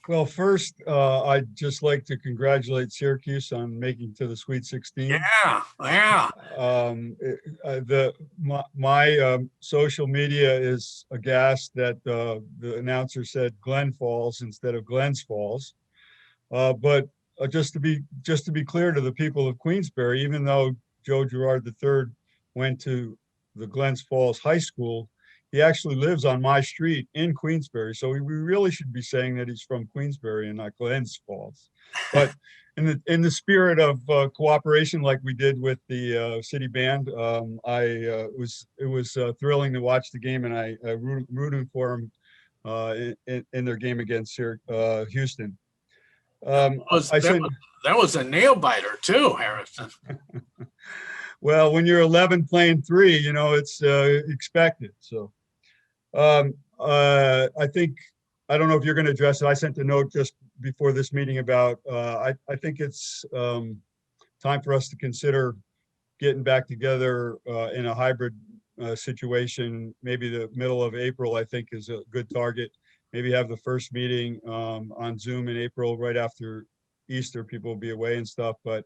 Well, first, I'd just like to congratulate Syracuse on making to the Sweet 16. Yeah. My social media is aghast that the announcer said Glen Falls instead of Glens Falls. But just to be clear to the people of Queensberry, even though Joe Girard III went to the Glens Falls High School, he actually lives on my street in Queensberry. So we really should be saying that he's from Queensberry and not Glens Falls. But in the spirit of cooperation, like we did with the city band, it was thrilling to watch the game, and I rooted for them in their game against Houston. That was a nail biter too, Harrison. Well, when you're 11 playing 3, it's expected. So I think, I don't know if you're going to address it. I sent a note just before this meeting about, I think it's time for us to consider getting back together in a hybrid situation. Maybe the middle of April, I think, is a good target. Maybe have the first meeting on Zoom in April, right after Easter. People will be away and stuff, but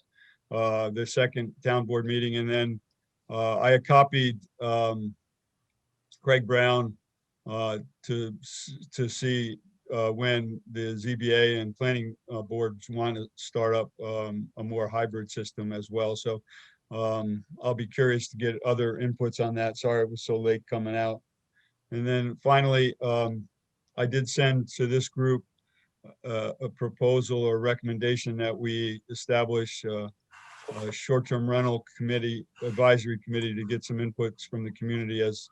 the second town board meeting. And then I had copied Craig Brown to see when the ZBA and planning boards want to start up a more hybrid system as well. So I'll be curious to get other inputs on that. Sorry it was so late coming out. And then finally, I did send to this group a proposal or recommendation that we establish a short-term rental committee, advisory committee, to get some inputs from the community, as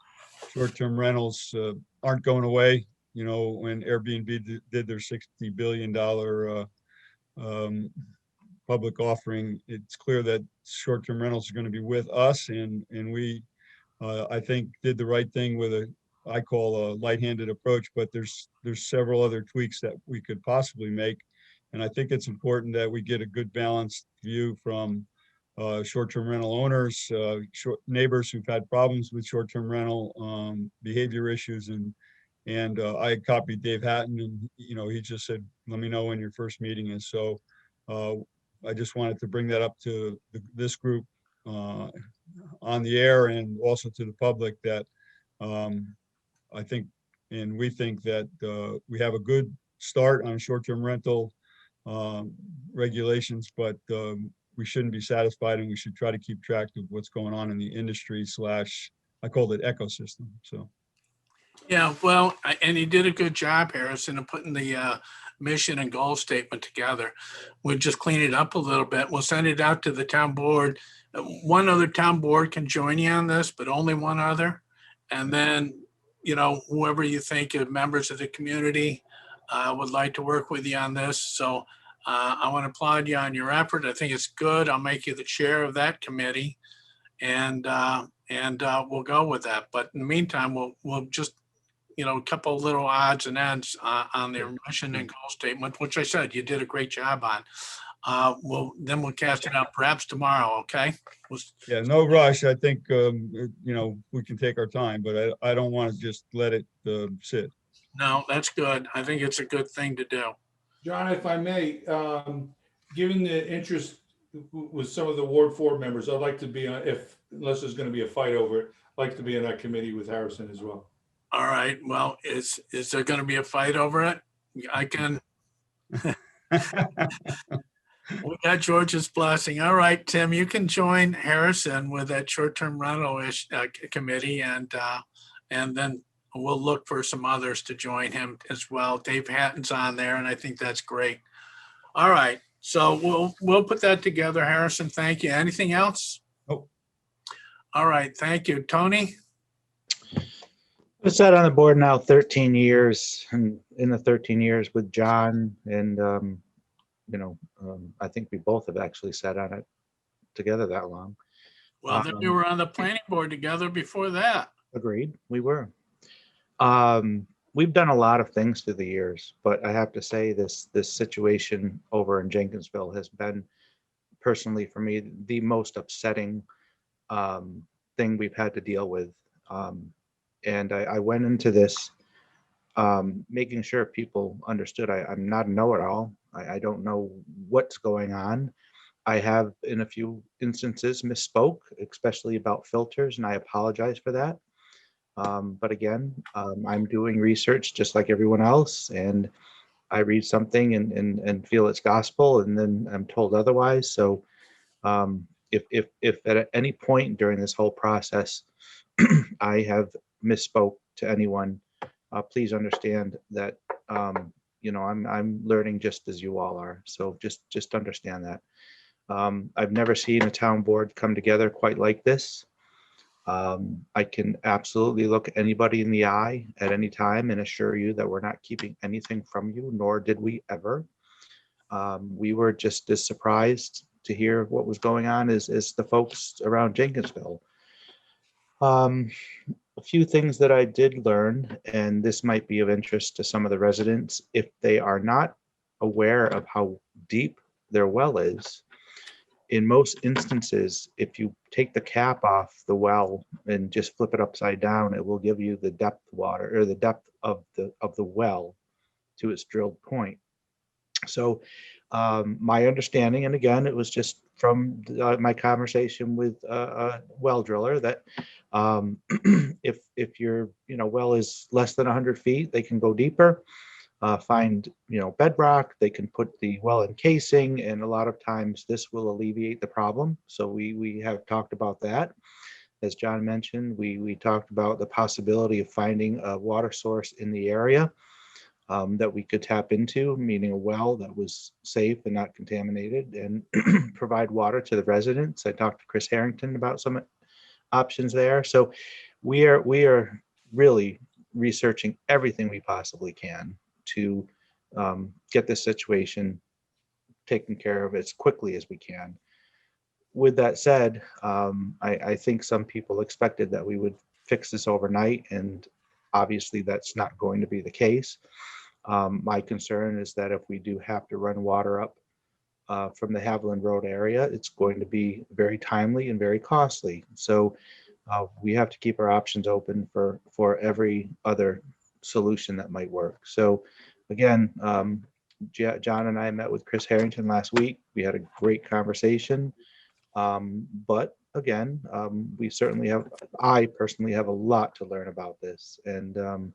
short-term rentals aren't going away. When Airbnb did their $60 billion public offering, it's clear that short-term rentals are going to be with us, and we, I think, did the right thing with I call a light-handed approach, but there's several other tweaks that we could possibly make. And I think it's important that we get a good balanced view from short-term rental owners, neighbors who've had problems with short-term rental behavior issues. And I copied Dave Hatton, and he just said, let me know when your first meeting is. So I just wanted to bring that up to this group on the air, and also to the public, that I think, and we think that we have a good start on short-term rental regulations, but we shouldn't be satisfied, and we should try to keep track of what's going on in the industry / I called it ecosystem. So. Yeah, well, and he did a good job, Harrison, of putting the mission and goal statement together. We'll just clean it up a little bit. We'll send it out to the town board. One other town board can join you on this, but only one other. And then, whoever you think of members of the community would like to work with you on this. So I want to applaud you on your effort. I think it's good. I'll make you the chair of that committee, and we'll go with that. But in the meantime, we'll just, a couple of little odds and ends on their mission and goal statement, which I said you did a great job on. We'll cast it out perhaps tomorrow. Okay. Yeah, no rush. I think, we can take our time, but I don't want to just let it sit. No, that's good. I think it's a good thing to do. John, if I may, given the interest with some of the Ward 4 members, I'd like to be on, unless there's going to be a fight over it, I'd like to be on that committee with Harrison as well. All right. Well, is there going to be a fight over it? I can. We got George's blessing. All right, Tim, you can join Harrison with that short-term rental committee, and then we'll look for some others to join him as well. Dave Hatton's on there, and I think that's great. All right, so we'll put that together, Harrison. Thank you. Anything else? Nope. All right, thank you, Tony. I've sat on the board now 13 years, and in the 13 years with John, and I think we both have actually sat on it together that long. Well, then we were on the planning board together before that. Agreed, we were. We've done a lot of things through the years, but I have to say this situation over in Jenkinsville has been, personally for me, the most upsetting thing we've had to deal with. And I went into this making sure people understood I'm not a know-it-all. I don't know what's going on. I have, in a few instances, misspoke, especially about filters, and I apologize for that. But again, I'm doing research just like everyone else, and I read something and feel it's gospel, and then I'm told otherwise. So if at any point during this whole process I have misspoke to anyone, please understand that I'm learning just as you all are. So just understand that. I've never seen a town board come together quite like this. I can absolutely look anybody in the eye at any time and assure you that we're not keeping anything from you, nor did we ever. We were just as surprised to hear what was going on as the folks around Jenkinsville. A few things that I did learn, and this might be of interest to some of the residents, if they are not aware of how deep their well is, in most instances, if you take the cap off the well and just flip it upside down, it will give you the depth water, or the depth of the well to its drilled point. So my understanding, and again, it was just from my conversation with a well driller, that if your well is less than 100 feet, they can go deeper, find bedrock, they can put the well in casing, and a lot of times this will alleviate the problem. So we have talked about that. As John mentioned, we talked about the possibility of finding a water source in the area that we could tap into, meaning a well that was safe and not contaminated, and provide water to the residents. I talked to Chris Harrington about some options there. So we are really researching everything we possibly can to get this situation taken care of as quickly as we can. With that said, I think some people expected that we would fix this overnight, and Obviously, that's not going to be the case. My concern is that if we do have to run water up from the Haviland Road area, it's going to be very timely and very costly. So we have to keep our options open for every other solution that might work. So again, John and I met with Chris Harrington last week. We had a great conversation. But again, I personally have a lot to learn about this, and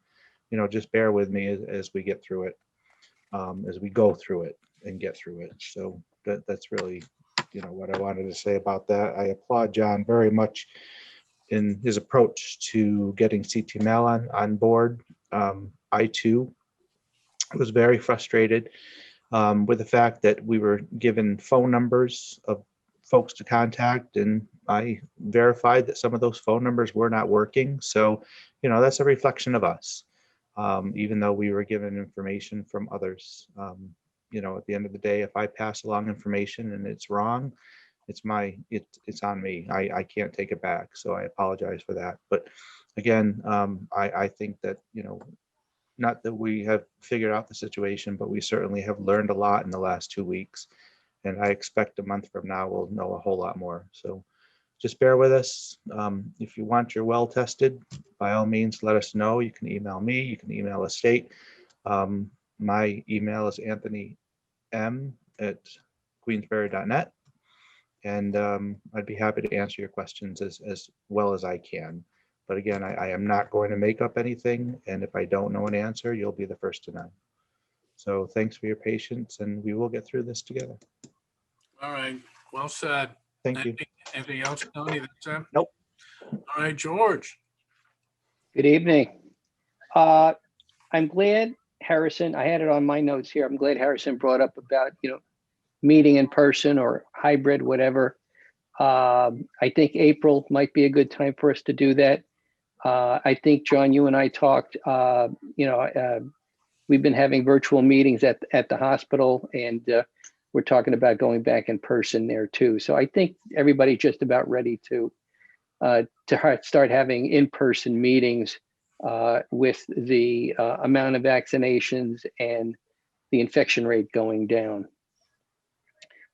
just bear with me as we get through it, as we go through it and get through it. So that's really, what I wanted to say about that. I applaud John very much in his approach to getting CTML on board. I too was very frustrated with the fact that we were given phone numbers of folks to contact, and I verified that some of those phone numbers were not working. So, that's a reflection of us, even though we were given information from others. At the end of the day, if I pass along information and it's wrong, it's on me. I can't take it back. So I apologize for that. But again, I think that, not that we have figured out the situation, but we certainly have learned a lot in the last 2 weeks. And I expect a month from now, we'll know a whole lot more. So just bear with us. If you want your well tested, by all means, let us know. You can email me, you can email the state. My email is anthonym@queensberry.net. And I'd be happy to answer your questions as well as I can. But again, I am not going to make up anything. And if I don't know an answer, you'll be the first to know. So thanks for your patience, and we will get through this together. All right, well said. Thank you. Anything else, Tony? That's it? Nope. All right, George. Good evening. I'm glad Harrison, I had it on my notes here. I'm glad Harrison brought up about, meeting in person or hybrid, whatever. I think April might be a good time for us to do that. I think, John, you and I talked, we've been having virtual meetings at the hospital, and we're talking about going back in person there too. So I think everybody's just about ready to start having in-person meetings with the amount of vaccinations and the infection rate going down.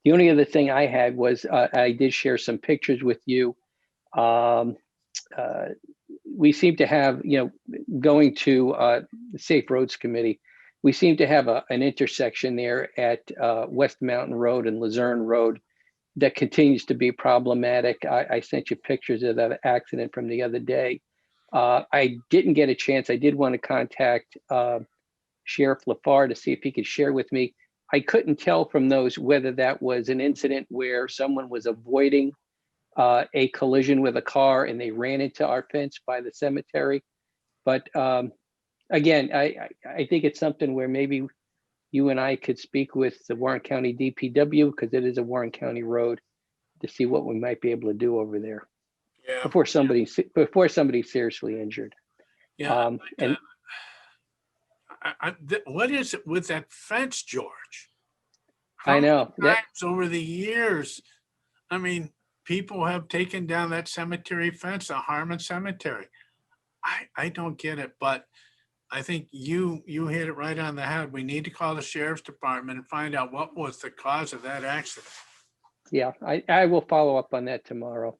The only other thing I had was I did share some pictures with you. We seem to have, going to the Safe Roads Committee, we seem to have an intersection there at West Mountain Road and Luzerne Road that continues to be problematic. I sent you pictures of that accident from the other day. I didn't get a chance. I did want to contact Sheriff LaFar to see if he could share with me. I couldn't tell from those whether that was an incident where someone was avoiding a collision with a car and they ran into our fence by the cemetery. But again, I think it's something where maybe you and I could speak with the Warren County DPW, because it is a Warren County road, to see what we might be able to do over there before somebody's seriously injured. Yeah. And what is it with that fence, George? I know that over the years, I mean, people have taken down that cemetery fence, the Harmon Cemetery. I don't get it, but I think you hit it right on the head. We need to call the sheriff's department and find out what was the cause of that accident. Yeah, I will follow up on that tomorrow.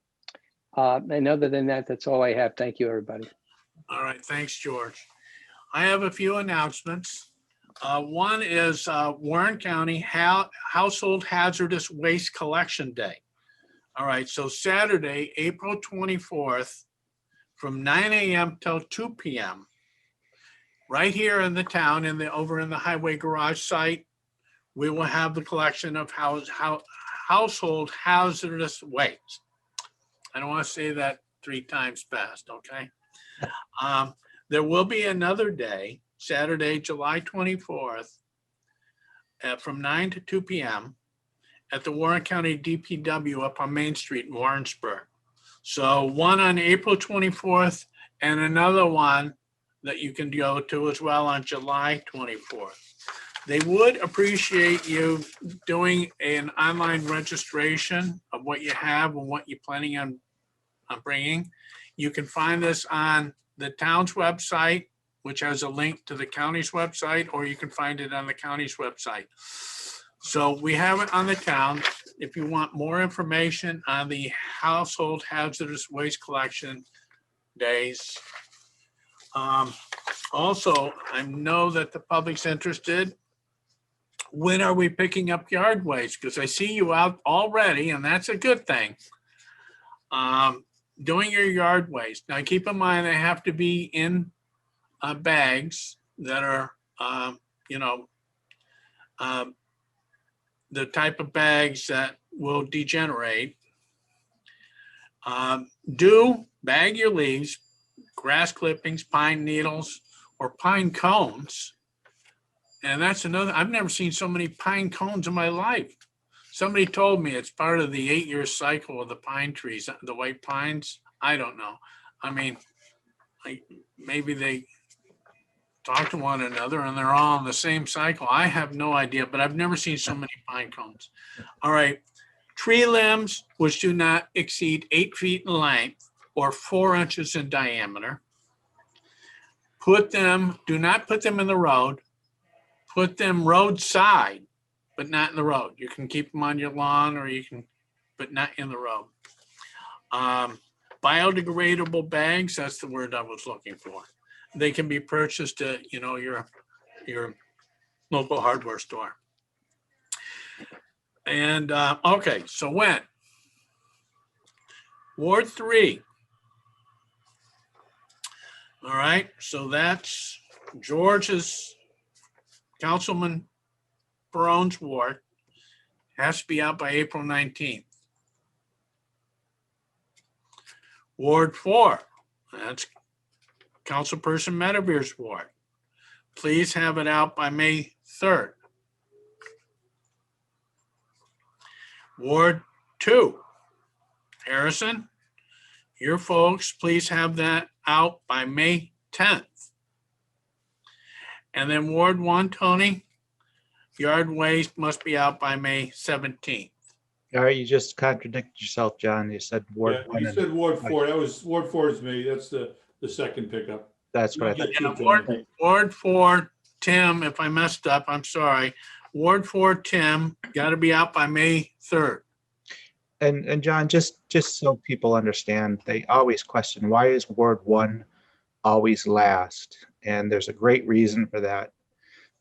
And other than that, that's all I have. Thank you, everybody. All right, thanks, George. I have a few announcements. One is Warren County Household Hazardous Waste Collection Day. All right, so Saturday, April 24th, from 9 a.m. till 2 p.m. right here in the town, over in the highway garage site, we will have the collection of household hazardous waste. I don't want to say that 3 times fast, okay? There will be another day, Saturday, July 24th, from 9 to 2 p.m. at the Warren County DPW up on Main Street in Warrensburg. So one on April 24th and another one that you can go to as well on July 24th. They would appreciate you doing an online registration of what you have and what you're planning on bringing. You can find this on the town's website which has a link to the county's website, or you can find it on the county's website. So we have it on the town. If you want more information on the household hazardous waste collection days. Also, I know that the public's interested. When are we picking up yard waste? Because I see you out already, and that's a good thing. Doing your yard waste. Now, keep in mind, they have to be in bags that are, the type of bags that will degenerate. Do bag your leaves, grass clippings, pine needles, or pine cones. And that's another, I've never seen so many pine cones in my life. Somebody told me it's part of the 8-year cycle of the pine trees, the white pines. I don't know. I mean, maybe they talk to one another and they're all in the same cycle. I have no idea, but I've never seen so many pine cones. All right. Tree limbs which do not exceed 8 feet in length or 4 inches in diameter. Do not put them in the road. Put them roadside, but not in the road. You can keep them on your lawn but not in the road. Biodegradable bags, that's the word I was looking for. They can be purchased at, your local hardware store. And, okay, so when? Ward 3. All right, so that's George's, Councilman Barone's ward. Has to be out by April 19th. Ward 4, that's Councilperson Metavir's ward. Please have it out by May 3rd. Ward 2, Harrison, your folks, please have that out by May 10th. And then Ward 1, Tony, yard waste must be out by May 17th. All right, you just contradicted yourself, John. You said Ward Yeah, 1. you said Ward 4. That was Ward 4 is me. That's the second pickup. That's what I thought. Yeah, Ward 4, Tim, if I messed up, I'm sorry. Ward 4, Tim, got to be out by May 3rd. And John, just so people understand, they always question, why is Ward 1 always last? And there's a great reason for that.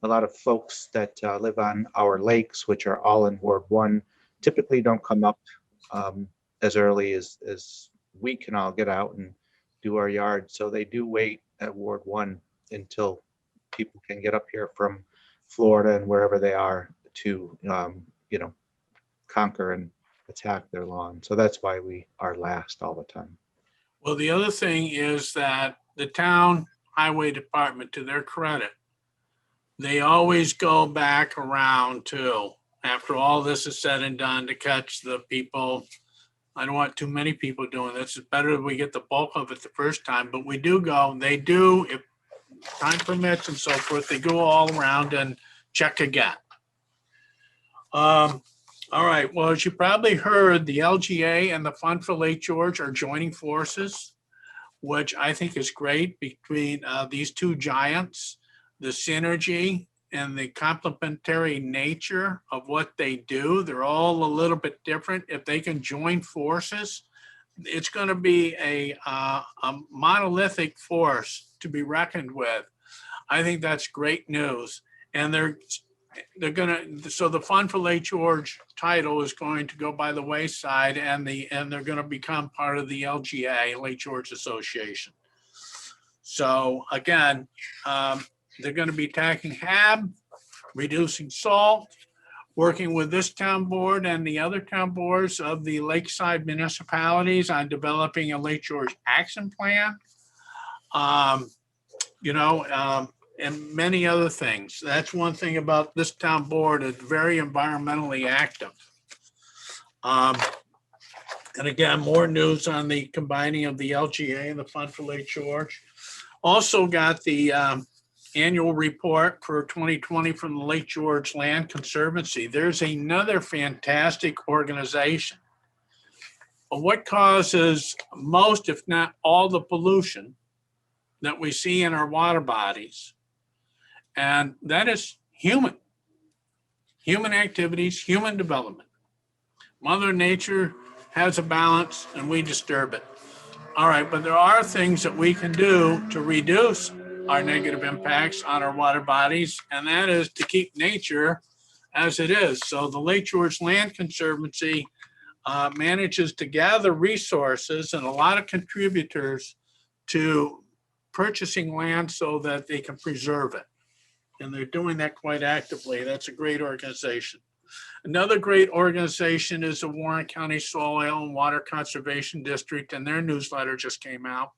A lot of folks that live on our lakes, which are all in Ward 1, typically don't come up as early as we can all get out and do our yard. So they do wait at Ward 1 until people can get up here from Florida and wherever they are to, conquer and attack their lawn. So that's why we are last all the time. Well, the other thing is that the town highway department, to their credit, they always go back around too, after all this is said and done, to catch the people. I don't want too many people doing this. It's better if we get the bulk of it the first time, but we do go, they do, if time permits and so forth, they go all around and check again. All right, well, as you probably heard, the LGA and the Fund for Lake George are joining forces, which I think is great between these two giants, the synergy and the complementary nature of what they do. They're all a little bit different. If they can join forces, it's going to be a monolithic force to be reckoned with. I think that's great news. And they're going to, so the Fund for Lake George title is going to go by the wayside, and they're going to become part of the LGA, Lake George Association. So again, they're going to be attacking HAB, reducing salt, working with this town board and the other town boards of the lakeside municipalities on developing a Lake George action plan. And many other things. That's one thing about this town board, is very environmentally active. And again, more news on the combining of the LGA and the Fund for Lake George. Also got the annual report for 2020 from the Lake George Land Conservancy. There's another fantastic organization. What causes most, if not all, the pollution that we see in our water bodies. And that is human activities, human development. Mother Nature has a balance and we disturb it. All right, but there are things that we can do to reduce our negative impacts on our water bodies, and that is to keep nature as it is. So the Lake George Land Conservancy manages to gather resources and a lot of contributors to purchasing land so that they can preserve it. And they're doing that quite actively. That's a great organization. Another great organization is the Warren County Soil and Water Conservation District, and their newsletter just came out.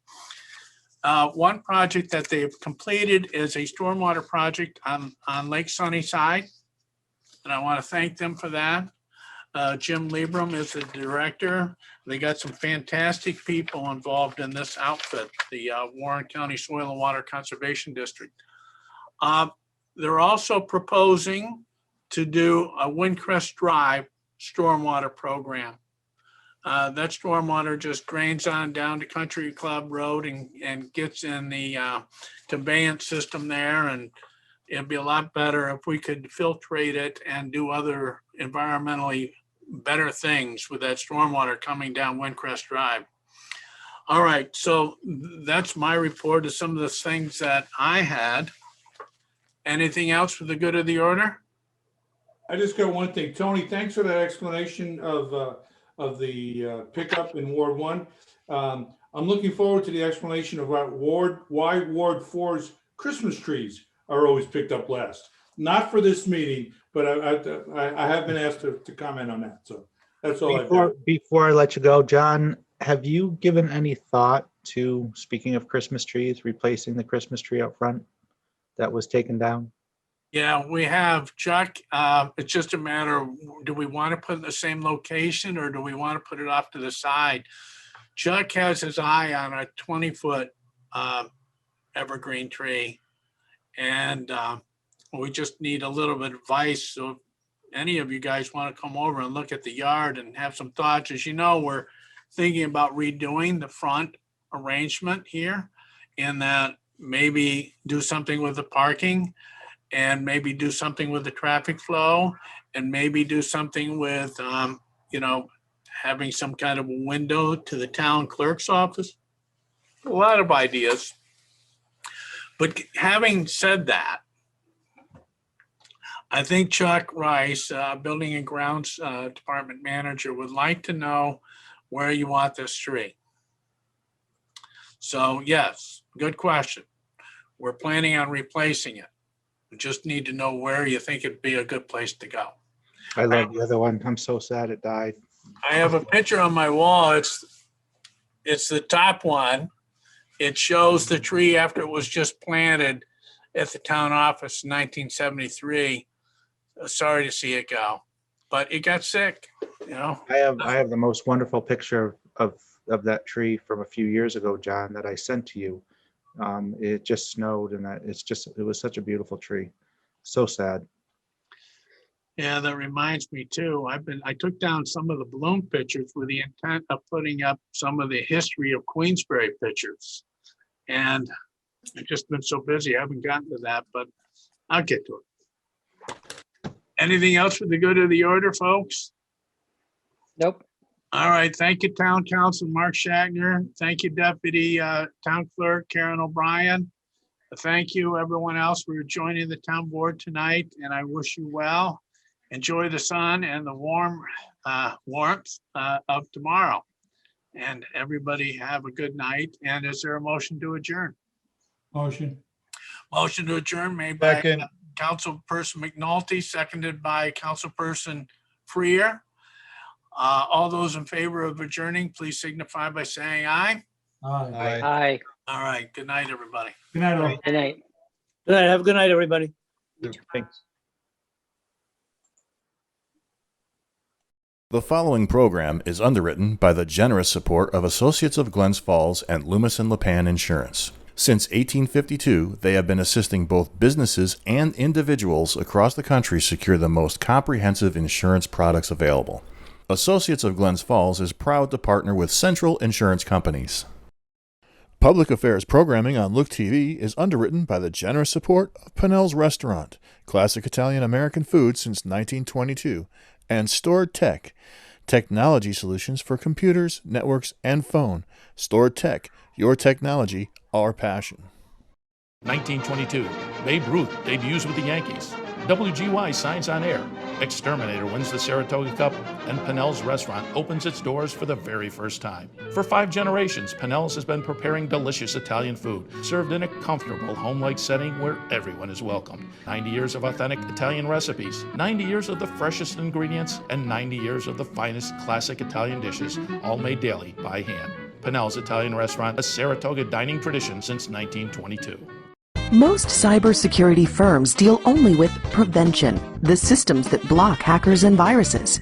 One project that they've completed is a stormwater project on Lake Sunnyside, and I want to thank them for that. Jim Liebram is the director. They got some fantastic people involved in this outfit, the Warren County Soil and Water Conservation District. They're also proposing to do a Windcrest Drive stormwater program. That stormwater just drains on down to Country Club Road and gets in the conveyance system there. And it'd be a lot better if we could filtrate it and do other environmentally better things with that stormwater coming down Windcrest Drive. All right, so that's my report of some of the things that I had. Anything else for the good of the order? I just got one thing. Tony, thanks for that explanation of the pickup in Ward 1. I'm looking forward to the explanation of why Ward 4's Christmas trees are always picked up last. Not for this meeting, but I have been asked to comment on that. So that's all I've got. Before I let you go, John, have you given any thought to, speaking of Christmas trees, replacing the Christmas tree out front that was taken down? Yeah, we have, Chuck. It's just a matter of, do we want to put it in the same location or do we want to put it off to the side? Chuck has his eye on a 20-foot evergreen tree. And we just need a little bit of advice. So if any of you guys want to come over and look at the yard and have some thoughts, as you know, we're thinking about redoing the front arrangement here, and that maybe do something with the parking, and maybe do something with the traffic flow, and maybe do something with, having some kind of a window to the town clerk's office. A lot of ideas. But having said that, I think Chuck Rice, Building and Grounds Department Manager, would like to know where you want this tree. So yes, good question. We're planning on replacing it. We just need to know where you think it'd be a good place to go. I love the other one. I'm so sad it died. I have a picture on my wall. It's the top one. It shows the tree after it was just planted at the town office in 1973. Sorry to see it go, but it got sick, I have the most wonderful picture of that tree from a few years ago, John, that I sent to you. It just snowed and it was such a beautiful tree. So sad. Yeah, that reminds me too. I took down some of the balloon pictures with the intent of putting up some of the history of Queensberry pictures. And I've just been so busy, I haven't gotten to that, but I'll get to it. Anything else for the good of the order, folks? Nope. All right, thank you, Town Council Mark Shagner. Thank you, Deputy Town Clerk Karen O'Brien. Thank you, everyone else, for joining the town board tonight, and I wish you well. Enjoy the sun and the warmth of tomorrow. And everybody have a good night. And is there a motion to adjourn? Motion. Motion to adjourn made by Second. Councilperson McNulty, seconded by Councilperson Freer. All those in favor of adjourning, please signify by saying aye. Aye. Aye. All right, good night, everybody. Good night, all. Good night. Good night. Have a good night, everybody. Thanks. The following program is underwritten by the generous support of Associates of Glens Falls and Loomis and Lipan Insurance. Since 1852, they have been assisting both businesses and individuals across the country secure the most comprehensive insurance products available. Associates of Glens Falls is proud to partner with Central Insurance Companies. Public affairs programming on Look TV is underwritten by the generous support of Pinnell's Restaurant, classic Italian American food since 1922, and Stored Tech, technology solutions for computers, networks, and phone. Stored Tech, your technology, our passion. 1922, Babe Ruth debuts with the Yankees. WGY signs on air. Exterminator wins the Saratoga Cup, and Pinnell's Restaurant opens its doors for the very first time. For 5 generations, Pinnell's has been preparing delicious Italian food, served in a comfortable home-like setting where everyone is welcome. 90 years of authentic Italian recipes, 90 years of the freshest ingredients, and 90 years of the finest classic Italian dishes, all made daily by hand. Pinnell's Italian Restaurant, a Saratoga dining tradition since 1922. Most cybersecurity firms deal only with prevention, the systems that block hackers and viruses.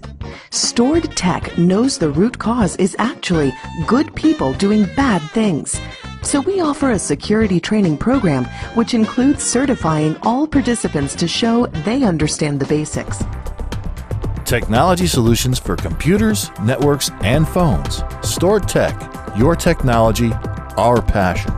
Stored Tech knows the root cause is actually good people doing bad things. So we offer a security training program which includes certifying all participants to show they understand the basics. Technology solutions for computers, networks, and phones. Stored Tech, your technology, our passion.